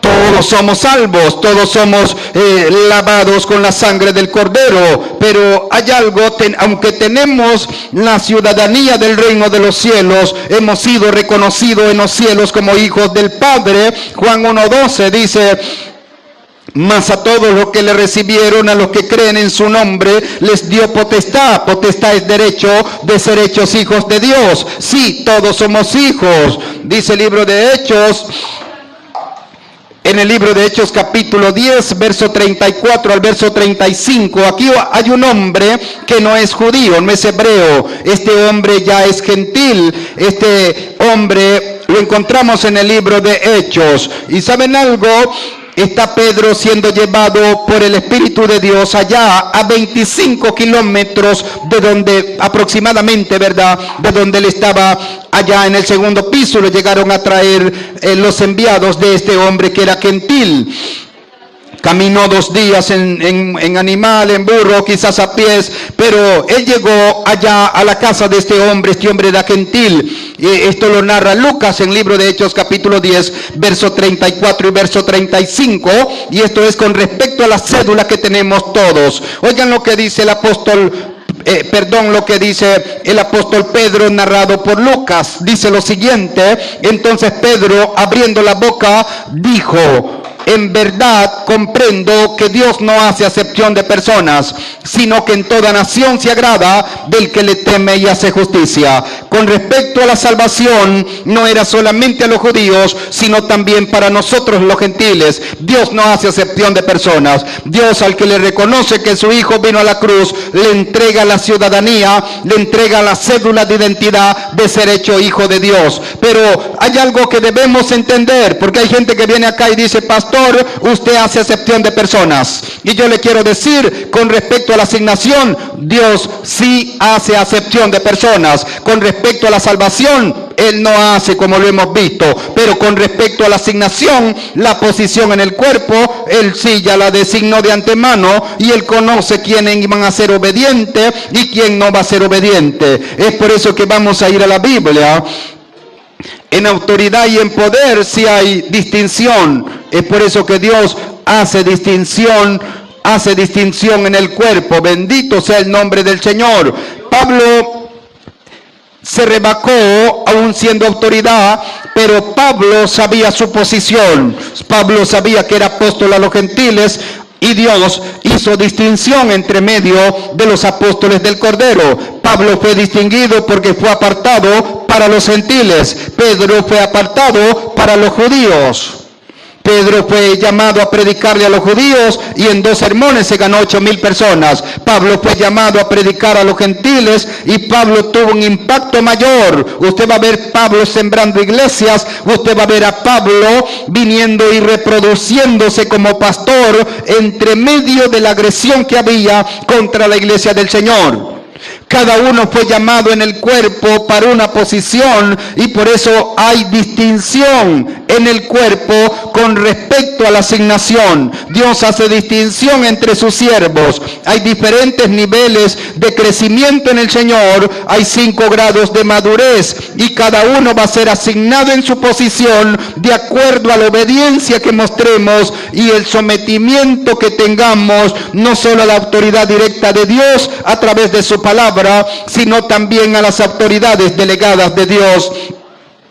Todos somos salvos, todos somos lavados con la sangre del Cordero, pero hay algo, aunque tenemos la ciudadanía del reino de los cielos, hemos sido reconocidos en los cielos como hijos del Padre. Juan 1:12 dice: mas a todos los que le recibieron, a los que creen en su nombre, les dio potestad. Potestad es derecho de ser hechos hijos de Dios. Sí, todos somos hijos. Dice el libro de Hechos, en el libro de Hechos capítulo 10, verso 34 al verso 35, aquí hay un hombre que no es judío, no es hebreo. Este hombre ya es gentil. Este hombre lo encontramos en el libro de Hechos. ¿Y saben algo? Está Pedro siendo llevado por el Espíritu de Dios allá a 25 kilómetros de donde, aproximadamente, ¿verdad?, de donde él estaba allá en el segundo piso. Lo llegaron a traer los enviados de este hombre que era gentil. caminó 2 días en animal, en burro, quizás a pies, pero él llegó allá a la casa de este hombre era gentil. Esto lo narra Lucas en el libro de Hechos capítulo 10, verso 34 y verso 35, y esto es con respecto a la cédula que tenemos todos. Oigan lo que dice el apóstol lo que dice el apóstol Pedro, narrado por Lucas. Dice lo siguiente: entonces Pedro, abriendo la boca, dijo: en verdad comprendo que Dios no hace acepción de personas, sino que en toda nación se agrada del que le teme y hace justicia. Con respecto a la salvación, no era solamente a los judíos, sino también para nosotros los gentiles. Dios no hace acepción de personas. Dios, al que le reconoce que su Hijo vino a la cruz, le entrega la ciudadanía, le entrega la cédula de identidad de ser hecho hijo de Dios. Pero hay algo que debemos entender, porque hay gente que viene acá y dice: pastor, usted hace acepción de personas. Y yo le quiero decir, con respecto a la asignación, Dios sí hace acepción de personas. Con respecto a la salvación, Él no hace, como lo hemos visto. Pero con respecto a la asignación, la posición en el cuerpo, Él sí ya la designó de antemano, y Él conoce quiénes van a ser obedientes y quién no va a ser obediente. Es por eso que vamos a ir a la Biblia. En autoridad y en poder sí hay distinción. Es por eso que Dios hace distinción en el cuerpo. Bendito sea el nombre del Señor. Pablo se rebajó aún siendo autoridad, pero Pablo sabía su posición. Pablo sabía que era apóstol a los gentiles, y Dios hizo distinción entre medio de los apóstoles del Cordero. Pablo fue distinguido porque fue apartado para los gentiles. Pedro fue apartado para los judíos. Pedro fue llamado a predicarle a los judíos y en 2 sermones se ganó 8,000 personas. Pablo fue llamado a predicar a los gentiles y Pablo tuvo un impacto mayor. Usted va a ver Pablo sembrando iglesias, usted va a ver a Pablo viniendo y reproduciéndose como pastor entre medio de la agresión que había contra la iglesia del Señor. Cada uno fue llamado en el cuerpo para una posición, y por eso hay distinción en el cuerpo con respecto a la asignación. Dios hace distinción entre sus siervos. Hay diferentes niveles de crecimiento en el Señor. Hay 5 grados de madurez, y cada uno va a ser asignado en su posición de acuerdo a la obediencia que mostremos y el sometimiento que tengamos, no solo a la autoridad directa de Dios a través de su palabra, sino también a las autoridades delegadas de Dios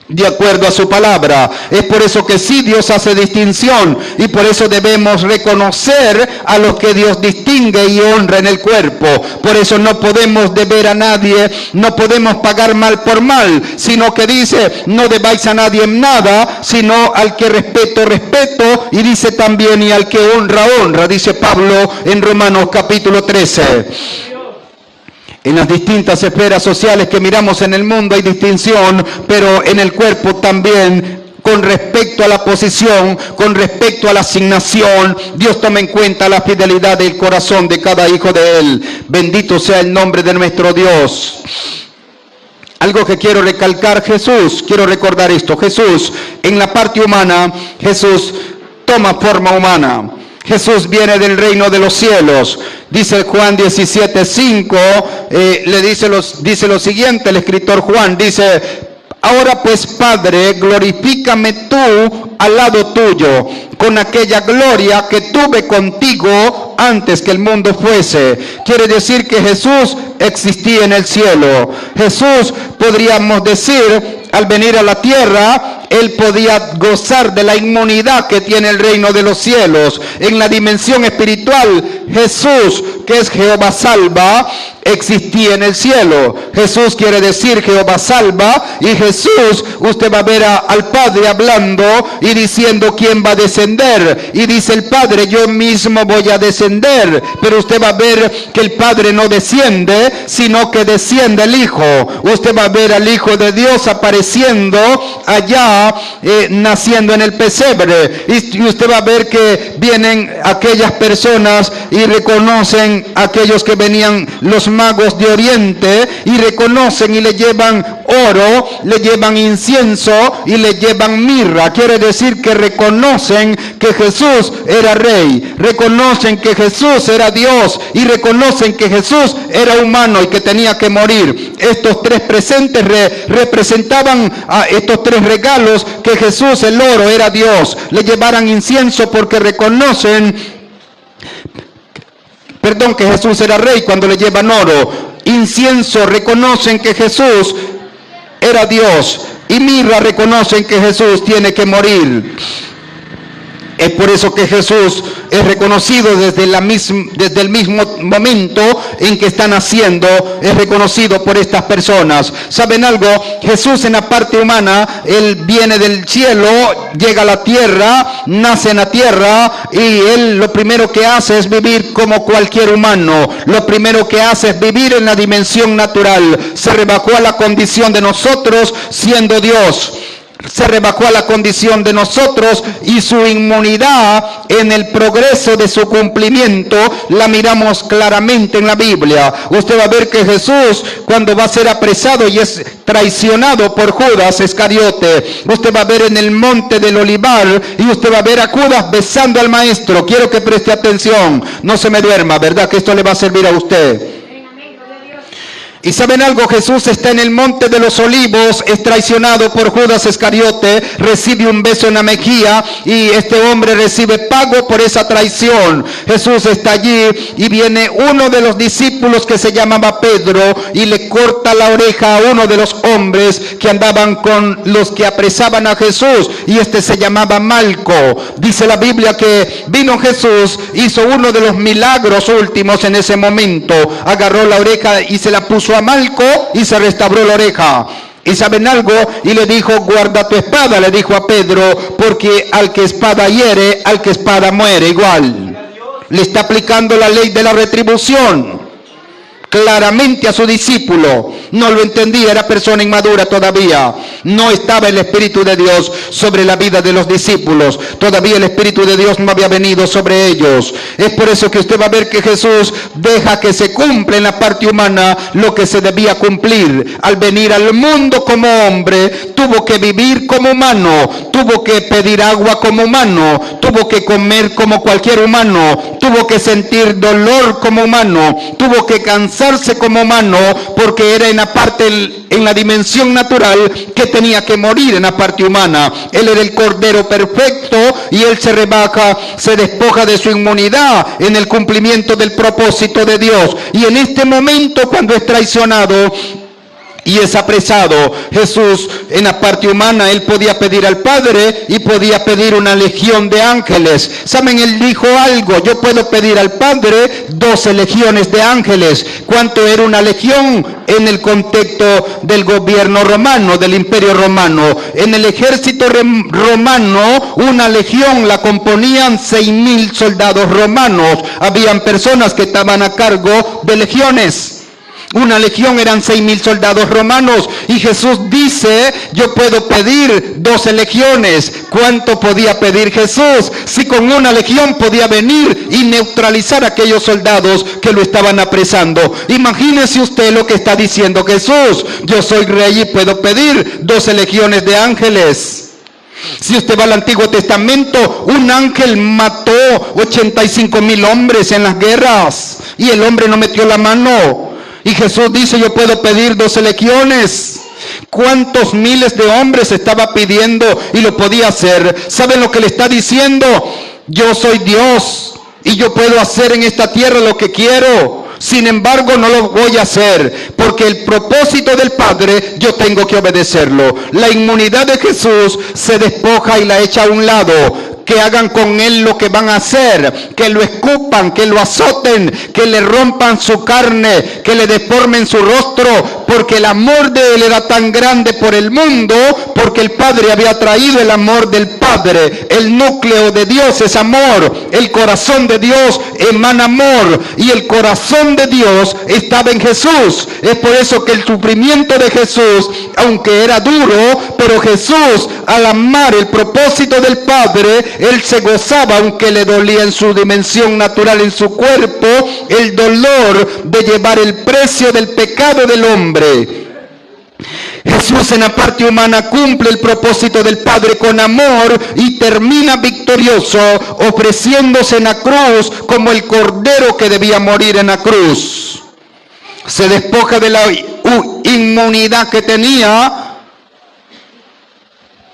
de acuerdo a su palabra. Es por eso que sí, Dios hace distinción, y por eso debemos reconocer a los que Dios distingue y honra en el cuerpo. Por eso no podemos deber a nadie, no podemos pagar mal por mal, sino que dice: no debáis a nadie en nada, sino al que respeto, respeto, y dice también: y al que honra, honra, dice Pablo en Romanos capítulo 13. En las distintas esferas sociales que miramos en el mundo hay distinción, pero en el cuerpo también, con respecto a la posición, con respecto a la asignación. Dios toma en cuenta la fidelidad del corazón de cada hijo de Él. Bendito sea el nombre de nuestro Dios. Algo que quiero recalcar: quiero recordar esto: Jesús, en la parte humana, Jesús toma forma humana. Jesús viene del reino de los cielos. Dice Juan 17:5, dice lo siguiente, el escritor Juan dice: ahora pues, Padre, glorifícame tú al lado tuyo, con aquella gloria que tuve contigo antes que el mundo fuese. Quiere decir que Jesús existía en el cielo. Jesús, podríamos decir, al venir a la tierra, Él podía gozar de la inmunidad que tiene el reino de los cielos. En la dimensión espiritual, Jesús, que es Jehová salva, existía en el cielo. Jesús quiere decir Jehová salva, y Jesús, usted va a ver al Padre hablando y diciendo quién va a descender, y dice el Padre: yo mismo voy a descender. Pero usted va a ver que el Padre no desciende, sino que desciende el Hijo. Usted va a ver al Hijo de Dios apareciendo allá, naciendo en el pesebre, y usted va a ver que vienen aquellas personas y reconocen a aquellos que venían, los magos de Oriente, y reconocen y le llevan oro, le llevan incienso y le llevan mirra. Quiere decir que reconocen que Jesús era rey, reconocen que Jesús era Dios y reconocen que Jesús era humano y que tenía que morir. Estos tres presentes representaban a estos tres regalos, que Jesús, el oro, era Dios. Le llevaran incienso porque reconocen, que Jesús era rey. Cuando le llevan oro, incienso, reconocen que Jesús era Dios, y mirra, reconocen que Jesús tiene que morir. Es por eso que Jesús es reconocido desde el mismo momento en que está naciendo, es reconocido por estas personas. ¿Saben algo? Jesús en la parte humana, Él viene del cielo, llega a la tierra, nace en la tierra, y Él lo primero que hace es vivir como cualquier humano. Lo primero que hace es vivir en la dimensión natural. Se rebajó a la condición de nosotros siendo Dios. Se rebajó a la condición de nosotros, y su inmunidad en el progreso de su cumplimiento la miramos claramente en la Biblia. Usted va a ver que Jesús, cuando va a ser apresado y es traicionado por Judas Iscariote, usted va a ver en el monte del Olivar, y usted va a ver a Judas besando al maestro. Quiero que preste atención, no se me duerma, ¿verdad? Que esto le va a servir a usted. Y ¿saben algo? Jesús está en el monte de los olivos, es traicionado por Judas Iscariote, recibe un beso en la mejilla, y este hombre recibe pago por esa traición. Jesús está allí, y viene uno de los discípulos que se llamaba Pedro, y le corta la oreja a uno de los hombres que andaban con los que apresaban a Jesús, y este se llamaba Malco. Dice la Biblia que vino Jesús, hizo uno de los milagros últimos en ese momento, agarró la oreja y se la puso a Malco y se restauró la oreja. ¿Y saben algo? Y le dijo: guarda tu espada, le dijo a Pedro, porque al que espada hiere, al que espada muere. Igual le está aplicando la ley de la retribución claramente a su discípulo. No lo entendía, era persona inmadura todavía. No estaba el Espíritu de Dios sobre la vida de los discípulos. Todavía el Espíritu de Dios no había venido sobre ellos. Es por eso que usted va a ver que Jesús deja que se cumpla en la parte humana lo que se debía cumplir. Al venir al mundo como hombre, tuvo que vivir como humano, tuvo que pedir agua como humano, tuvo que comer como cualquier humano, tuvo que sentir dolor como humano, tuvo que cansarse como humano, porque era en la dimensión natural que tenía que morir en la parte humana. Él era el Cordero perfecto, y Él se rebaja, se despoja de su inmunidad en el cumplimiento del propósito de Dios. Y en este momento, cuando es traicionado y es apresado, Jesús en la parte humana, Él podía pedir al Padre y podía pedir una legión de ángeles. ¿Saben? Él dijo algo: yo puedo pedir al Padre 12 legiones de ángeles. ¿Cuánto era una legión en el contexto del gobierno romano, del imperio romano? En el ejército romano, una legión la componían 6.000 soldados romanos. Habían personas que estaban a cargo de legiones. Una legión eran 6.000 soldados romanos, y Jesús dice: yo puedo pedir 12 legiones. ¿Cuánto podía pedir Jesús? Si con una legión podía venir y neutralizar a aquellos soldados que lo estaban apresando. Imagínese usted lo que está diciendo Jesús: yo soy rey y puedo pedir 12 legiones de ángeles. Si usted va al Antiguo Testamento, un ángel mató 85.000 hombres en las guerras, y el hombre no metió la mano. Y Jesús dice: yo puedo pedir 12 legiones. ¿Cuántos miles de hombres estaba pidiendo y lo podía hacer? ¿Saben lo que le está diciendo? Yo soy Dios y yo puedo hacer en esta tierra lo que quiero. Sin embargo, no lo voy a hacer, porque el propósito del Padre yo tengo que obedecerlo. La inmunidad de Jesús se despoja y la echa a un lado. Que hagan con él lo que van a hacer, que lo escupan, que lo azoten, que le rompan su carne, que le deformen su rostro, porque el amor de él era tan grande por el mundo, porque el Padre había traído el amor del Padre. El núcleo de Dios es amor, el corazón de Dios emana amor, y el corazón de Dios estaba en Jesús. Es por eso que el sufrimiento de Jesús, aunque era duro, pero Jesús, al amar el propósito del Padre, él se gozaba, aunque le dolía en su dimensión natural, en su cuerpo, el dolor de llevar el precio del pecado del hombre. Jesús en la parte humana cumple el propósito del Padre con amor y termina victorioso, ofreciéndose en la cruz como el cordero que debía morir en la cruz. Se despoja de la inmunidad que tenía,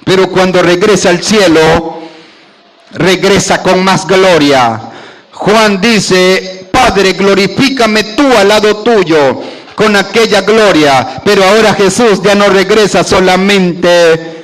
pero cuando regresa al cielo, regresa con más gloria. Juan dice: Padre, glorifícame tú al lado tuyo con aquella gloria. Pero ahora Jesús ya no regresa solamente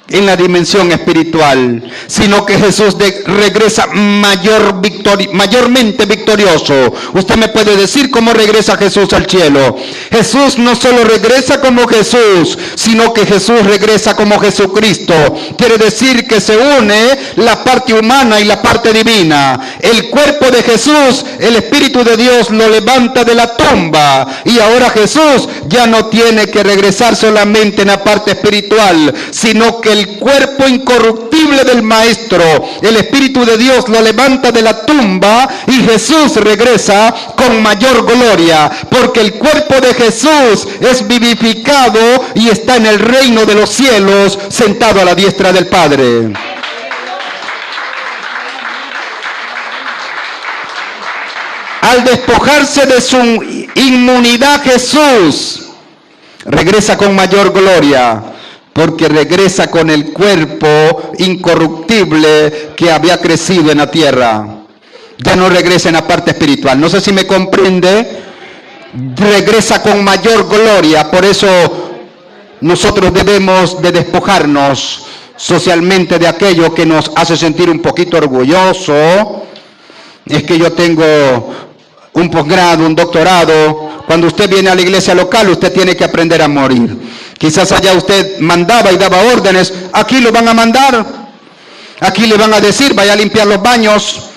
en la dimensión espiritual, sino que Jesús regresa mayormente victorioso. Usted me puede decir cómo regresa Jesús al cielo. Jesús no solo regresa como Jesús, sino que Jesús regresa como Jesucristo. Quiere decir que se une la parte humana y la parte divina. El cuerpo de Jesús, el Espíritu de Dios lo levanta de la tumba, y ahora Jesús ya no tiene que regresar solamente en la parte espiritual, sino que el cuerpo incorruptible del Maestro, el Espíritu de Dios, lo levanta de la tumba, y Jesús regresa con mayor gloria, porque el cuerpo de Jesús es vivificado y está en el reino de los cielos, sentado a la diestra del Padre. Al despojarse de su inmunidad, Jesús regresa con mayor gloria, porque regresa con el cuerpo incorruptible que había crecido en la tierra. Ya no regresa en la parte espiritual. No sé si me comprende. Regresa con mayor gloria. Por eso nosotros debemos de despojarnos socialmente de aquello que nos hace sentir un poquito orgulloso. Es que yo tengo un posgrado, un doctorado. Cuando usted viene a la iglesia local, usted tiene que aprender a morir. Quizás allá usted mandaba y daba órdenes. Aquí lo van a mandar. Aquí le van a decir: vaya a limpiar los baños.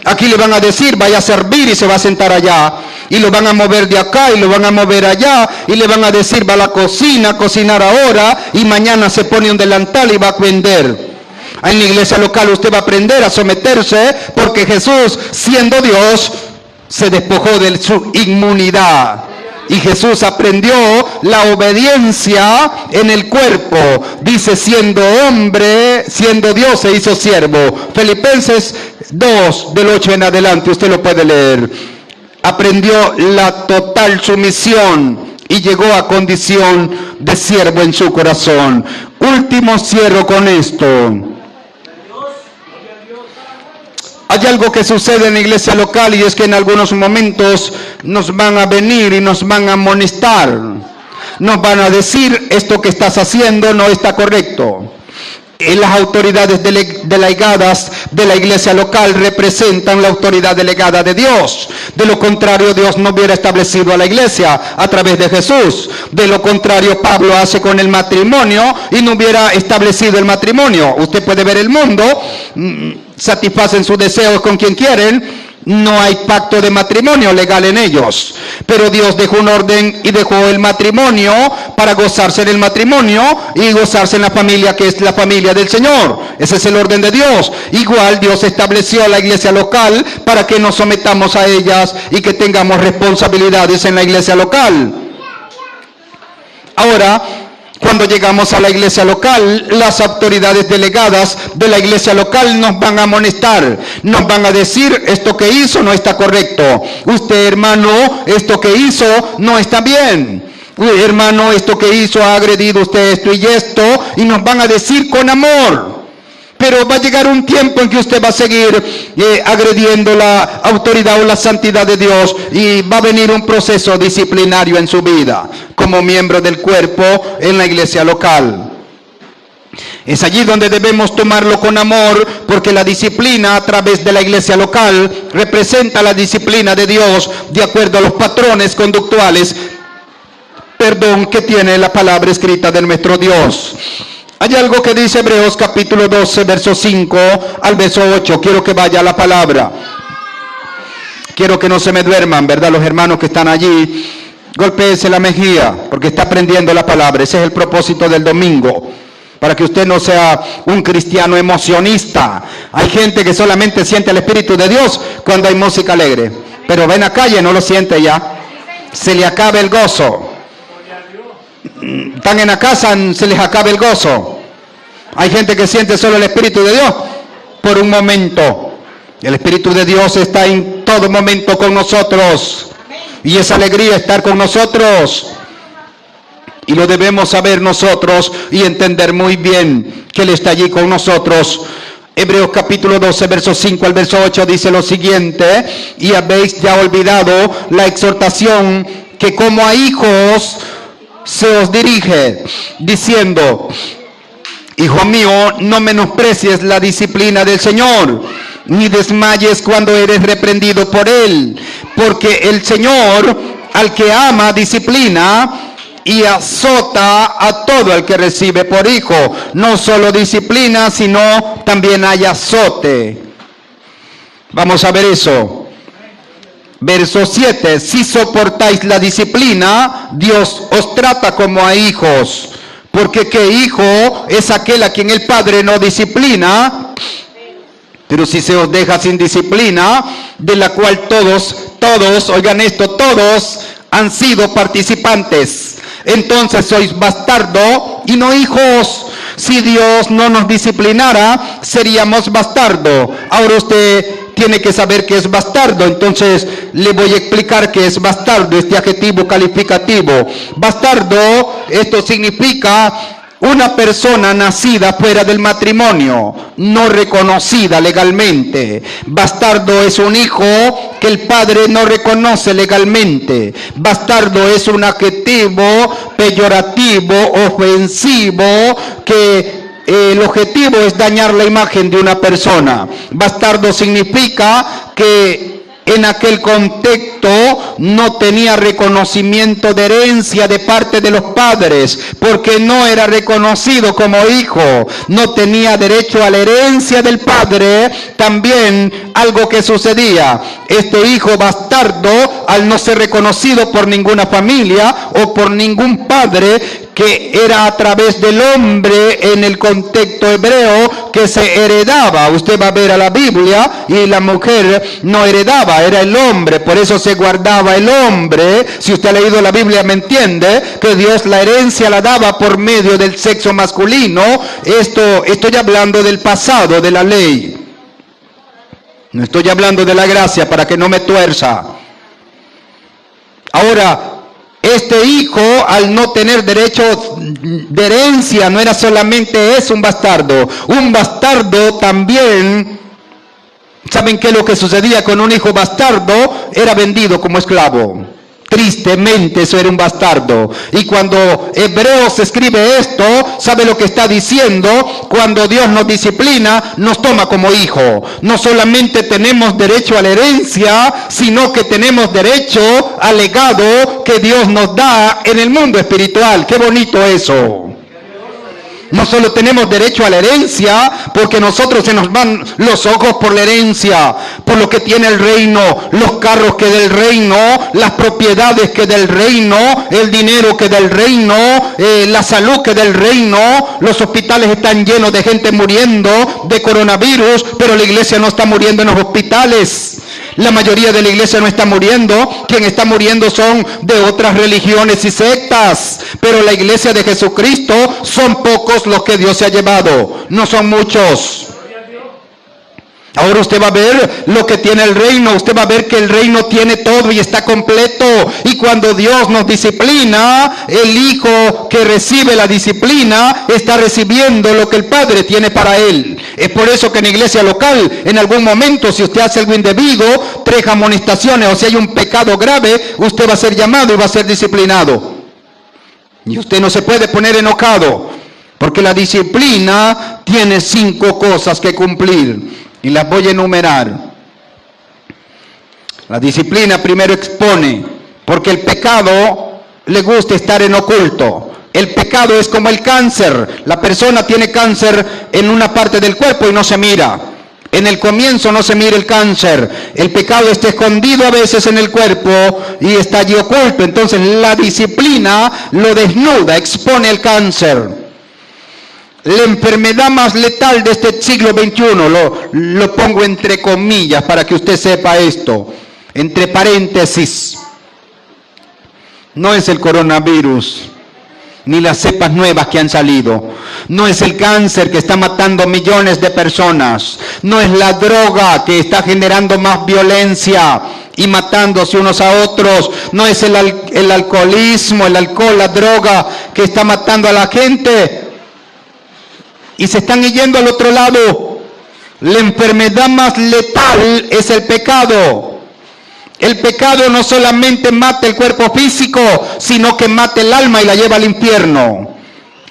Aquí le van a decir: vaya a servir, y se va a sentar allá. Y lo van a mover de acá y lo van a mover allá. Y le van a decir: va a la cocina a cocinar ahora, y mañana se pone un delantal y va a vender. En la iglesia local usted va a aprender a someterse, porque Jesús, siendo Dios, se despojó de su inmunidad. Y Jesús aprendió la obediencia en el cuerpo. Dice: siendo hombre, siendo Dios, se hizo siervo. Filipenses 2, del 8 en adelante, usted lo puede leer. Aprendió la total sumisión y llegó a condición de siervo en su corazón. Último, cierro con esto. Hay algo que sucede en la iglesia local, y es que en algunos momentos nos van a venir y nos van a amonestar. Nos van a decir: esto que estás haciendo no está correcto. Las autoridades delegadas de la iglesia local representan la autoridad delegada de Dios. De lo contrario, Dios no hubiera establecido a la iglesia a través de Jesús. De lo contrario, Pablo hace con el matrimonio y no hubiera establecido el matrimonio. Usted puede ver el mundo, satisfacen sus deseos con quien quieren. No hay pacto de matrimonio legal en ellos, pero Dios dejó un orden y dejó el matrimonio para gozarse en el matrimonio y gozarse en la familia, que es la familia del Señor. Ese es el orden de Dios. Igual Dios estableció a la iglesia local para que nos sometamos a ellas y que tengamos responsabilidades en la iglesia local. Ahora, cuando llegamos a la iglesia local, las autoridades delegadas de la iglesia local nos van a amonestar, nos van a decir: esto que hizo no está correcto. Usted, hermano, esto que hizo no está bien. Hermano, esto que hizo ha agredido usted esto y esto, y nos van a decir con amor. Pero va a llegar un tiempo en que usted va a seguir agrediendo la autoridad o la santidad de Dios, y va a venir un proceso disciplinario en su vida como miembro del cuerpo en la iglesia local. Es allí donde debemos tomarlo con amor, porque la disciplina a través de la iglesia local representa la disciplina de Dios de acuerdo a los patrones conductuales, que tiene la palabra escrita de nuestro Dios. Hay algo que dice Hebreos capítulo 12, verso 5 al verso 8. Quiero que vaya a la palabra. Quiero que no se me duerman, ¿verdad? Los hermanos que están allí, golpéese la mejilla, porque está aprendiendo la palabra. Ese es el propósito del domingo, para que usted no sea un cristiano emocionista. Hay gente que solamente siente el Espíritu de Dios cuando hay música alegre, pero ve en la calle no lo siente ya. Se le acaba el gozo. están en la casa, se les acaba el gozo. Hay gente que siente solo el Espíritu de Dios por un momento. El Espíritu de Dios está en todo momento con nosotros. Y es alegría estar con nosotros. Y lo debemos saber nosotros y entender muy bien que Él está allí con nosotros. Hebreos capítulo 12, verso 5 al verso 8 dice lo siguiente: y habéis ya olvidado la exhortación que como a hijos se os dirige, diciendo: hijo mío, no menosprecies la disciplina del Señor, ni desmayes cuando eres reprendido por Él, porque el Señor al que ama disciplina y azota a todo el que recibe por hijo. No solo disciplina, sino también hay azote. Vamos a ver eso. Verso 7. Si soportáis la disciplina, Dios os trata como a hijos. Porque ¿qué hijo es aquel a quien el Padre no disciplina? Pero si se os deja sin disciplina, de la cual todos, oigan esto, todos han sido participantes, entonces sois bastardo y no hijos. Si Dios no nos disciplinara, seríamos bastardo. Ahora usted tiene que saber que es bastardo, entonces le voy a explicar qué es bastardo, este adjetivo calificativo. Bastardo, esto significa una persona nacida fuera del matrimonio, no reconocida legalmente. Bastardo es un hijo que el padre no reconoce legalmente. Bastardo es un adjetivo peyorativo, ofensivo, que el objetivo es dañar la imagen de una persona. Bastardo significa que en aquel contexto no tenía reconocimiento de herencia de parte de los padres, porque no era reconocido como hijo, no tenía derecho a la herencia del padre. También algo que sucedía: este hijo bastardo, al no ser reconocido por ninguna familia o por ningún padre, que era a través del hombre en el contexto hebreo que se heredaba. Usted va a ver a la Biblia y la mujer no heredaba, era el hombre, por eso se guardaba el hombre. Si usted ha leído la Biblia me entiende que Dios la herencia la daba por medio del sexo masculino. Estoy hablando del pasado, de la ley. No estoy hablando de la gracia, para que no me tuerza. Ahora, este hijo, al no tener derecho de herencia, no era solamente eso, un bastardo. Un bastardo también, ¿saben qué es lo que sucedía con un hijo bastardo? Era vendido como esclavo. Tristemente eso era un bastardo. Y cuando Hebreos escribe esto, ¿sabe lo que está diciendo? Cuando Dios nos disciplina, nos toma como hijo. No solamente tenemos derecho a la herencia, sino que tenemos derecho al legado que Dios nos da en el mundo espiritual. ¡Qué bonito eso! No solo tenemos derecho a la herencia, porque nosotros se nos van los ojos por la herencia, por lo que tiene el reino, los carros que del reino, las propiedades que del reino, el dinero que del reino, la salud que del reino. Los hospitales están llenos de gente muriendo de coronavirus, pero la iglesia no está muriendo en los hospitales. La mayoría de la iglesia no está muriendo. Quien está muriendo son de otras religiones y sectas. Pero la iglesia de Jesucristo son pocos los que Dios se ha llevado. No son muchos. Ahora usted va a ver lo que tiene el reino. Usted va a ver que el reino tiene todo y está completo. Y cuando Dios nos disciplina, el hijo que recibe la disciplina está recibiendo lo que el Padre tiene para él. Es por eso que en la iglesia local, en algún momento, si usted hace algo indebido, 3 amonestaciones, o si hay un pecado grave, usted va a ser llamado y va a ser disciplinado. Y usted no se puede poner enojado, porque la disciplina tiene 5 cosas que cumplir. Y las voy a enumerar. La disciplina primero expone, porque el pecado le gusta estar en oculto. El pecado es como el cáncer. La persona tiene cáncer en una parte del cuerpo y no se mira. En el comienzo no se mira el cáncer. El pecado está escondido a veces en el cuerpo y está allí oculto. Entonces la disciplina lo desnuda, expone el cáncer. La enfermedad más letal de este siglo XXI, lo pongo entre comillas para que usted sepa esto, entre paréntesis, no es el coronavirus, ni las cepas nuevas que han salido. No es el cáncer que está matando millones de personas. No es la droga que está generando más violencia y matándose unos a otros. No es el alcoholismo, el alcohol, la droga que está matando a la gente. Y se están yendo al otro lado. La enfermedad más letal es el pecado. El pecado no solamente mata el cuerpo físico, sino que mata el alma y la lleva al infierno.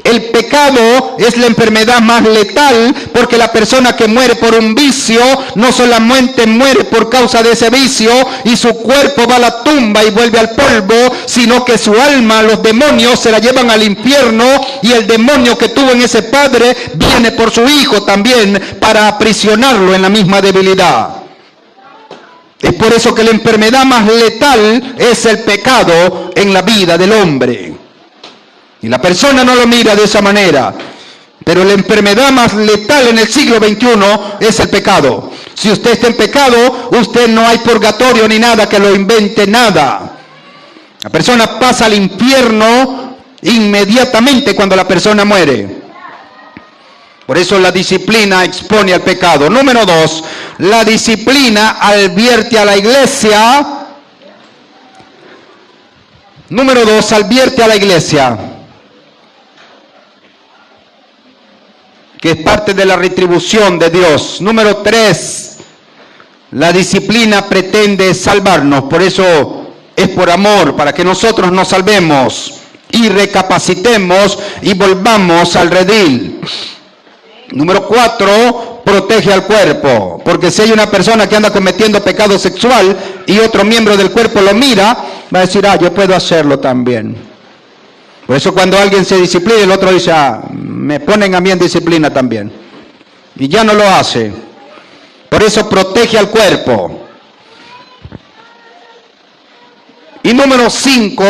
El pecado es la enfermedad más letal, porque la persona que muere por un vicio no solamente muere por causa de ese vicio y su cuerpo va a la tumba y vuelve al polvo, sino que su alma, los demonios se la llevan al infierno, y el demonio que tuvo en ese padre viene por su hijo también para aprisionarlo en la misma debilidad. Es por eso que la enfermedad más letal es el pecado en la vida del hombre. Y la persona no lo mira de esa manera. Pero la enfermedad más letal en el siglo XXI es el pecado. Si usted está en pecado, usted no hay purgatorio ni nada que lo invente, nada. La persona pasa al infierno inmediatamente cuando la persona muere. Por eso la disciplina expone al pecado. Número 2, la disciplina advierte a la iglesia. Número 2, advierte a la iglesia, que es parte de la retribución de Dios. Número 3, la disciplina pretende salvarnos. Por eso es por amor, para que nosotros nos salvemos y recapacitemos y volvamos al redil. Número 4, protege al cuerpo, porque si hay una persona que anda cometiendo pecado sexual y otro miembro del cuerpo lo mira, va a decir, yo puedo hacerlo también. Por eso cuando alguien se disciplina, el otro dice, me ponen a mí en disciplina también. Y ya no lo hace. Por eso protege al cuerpo. Y número 5,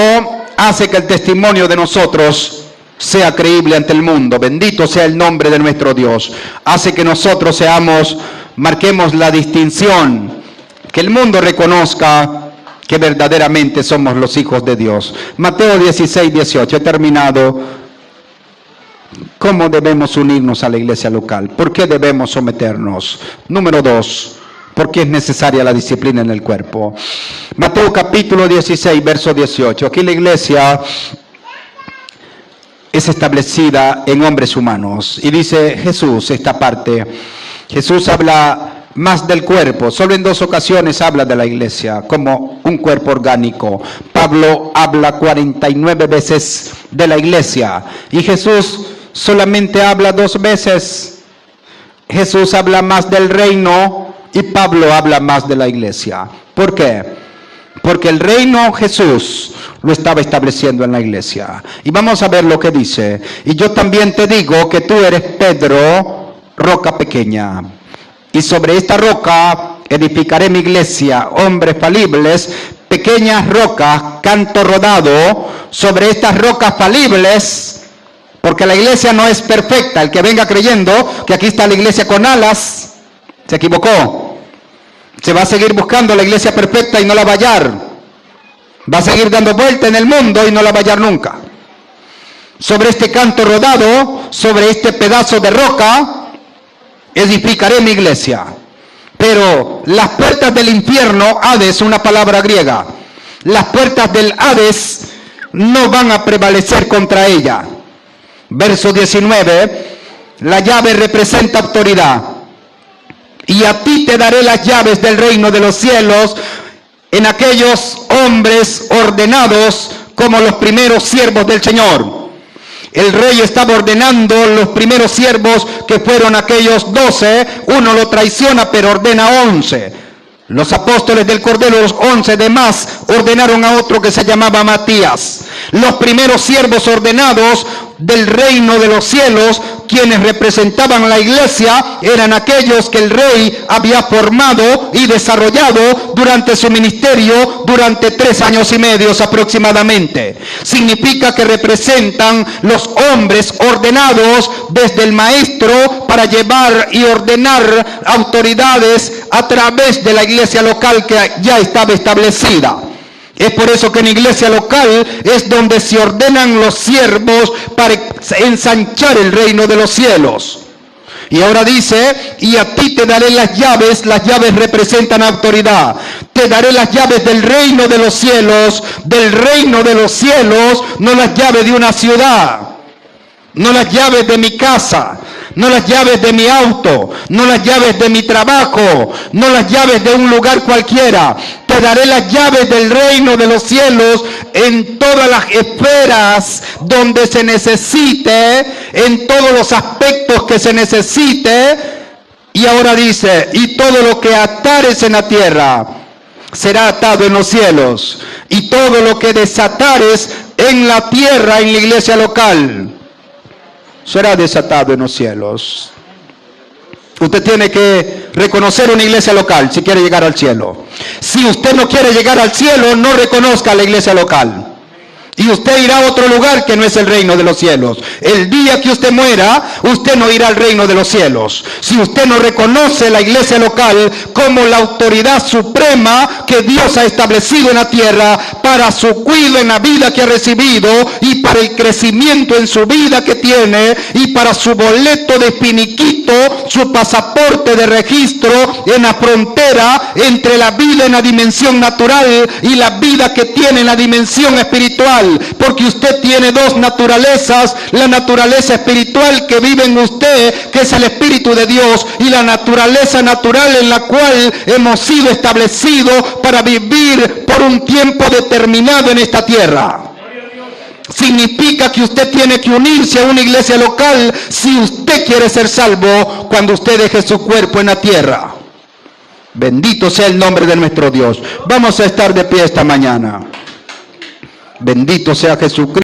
hace que el testimonio de nosotros sea creíble ante el mundo. Bendito sea el nombre de nuestro Dios. Hace que nosotros marquemos la distinción, que el mundo reconozca que verdaderamente somos los hijos de Dios. Mateo 16, 18, he terminado. ¿Cómo debemos unirnos a la iglesia local? ¿Por qué debemos someternos? Número 2, porque es necesaria la disciplina en el cuerpo. Mateo capítulo 16, verso 18. Aquí la iglesia es establecida en hombres humanos. Y dice Jesús, esta parte, Jesús habla más del cuerpo. Solo en 2 ocasiones habla de la iglesia como un cuerpo orgánico. Pablo habla 49 veces de la iglesia. Y Jesús solamente habla 2 veces. Jesús habla más del reino y Pablo habla más de la iglesia. ¿Por qué? Porque el reino Jesús lo estaba estableciendo en la iglesia. Y vamos a ver lo que dice. Y yo también te digo que tú eres Pedro, roca pequeña. Y sobre esta roca edificaré mi iglesia. Hombres falibles, pequeñas rocas, canto rodado. Sobre estas rocas falibles, porque la iglesia no es perfecta. El que venga creyendo que aquí está la iglesia con alas, se equivocó. Se va a seguir buscando la iglesia perfecta y no la va a hallar. Va a seguir dando vuelta en el mundo y no la va a hallar nunca. Sobre este canto rodado, sobre este pedazo de roca, edificaré mi iglesia. Pero las puertas del infierno, Hades, una palabra griega, las puertas del Hades no van a prevalecer contra ella. Verso 19, la llave representa autoridad. Y a ti te daré las llaves del reino de los cielos. En aquellos hombres ordenados como los primeros siervos del Señor. El rey estaba ordenando los primeros siervos, que fueron aquellos 12. Uno lo traiciona, pero ordena 11. Los apóstoles del Cordero, los 11 demás, ordenaron a otro que se llamaba Matías. Los primeros siervos ordenados del reino de los cielos, quienes representaban la iglesia, eran aquellos que el rey había formado y desarrollado durante su ministerio durante 3 años y medio aproximadamente. Significa que representan los hombres ordenados desde el maestro para llevar y ordenar autoridades a través de la iglesia local que ya estaba establecida. Es por eso que en iglesia local es donde se ordenan los siervos para ensanchar el reino de los cielos. Y ahora dice, y a ti te daré las llaves representan autoridad. Te daré las llaves del reino de los cielos, no las llaves de una ciudad, no las llaves de mi casa, no las llaves de mi auto, no las llaves de mi trabajo, no las llaves de un lugar cualquiera. Te daré las llaves del reino de los cielos en todas las esferas donde se necesite, en todos los aspectos que se necesite. Y ahora dice, y todo lo que atares en la tierra será atado en los cielos, y todo lo que desatares en la tierra, en la iglesia local, será desatado en los cielos. Usted tiene que reconocer una iglesia local si quiere llegar al cielo. Si usted no quiere llegar al cielo, no reconozca la iglesia local. Y usted irá a otro lugar que no es el reino de los cielos. El día que usted muera, usted no irá al reino de los cielos. Si usted no reconoce la iglesia local como la autoridad suprema que Dios ha establecido en la tierra para su cuidado en la vida que ha recibido y para el crecimiento en su vida que tiene y para su boleto de finiquito, su pasaporte de registro en la frontera entre la vida en la dimensión natural y la vida que tiene en la dimensión espiritual. Porque usted tiene dos naturalezas, la naturaleza espiritual que vive en usted, que es el Espíritu de Dios, y la naturaleza natural en la cual hemos sido establecidos para vivir por un tiempo determinado en esta tierra. Significa que usted tiene que unirse a una iglesia local si usted quiere ser salvo cuando usted deje su cuerpo en la tierra. Bendito sea el nombre de nuestro Dios. Vamos a estar de pie esta mañana. Bendito sea Jesucristo.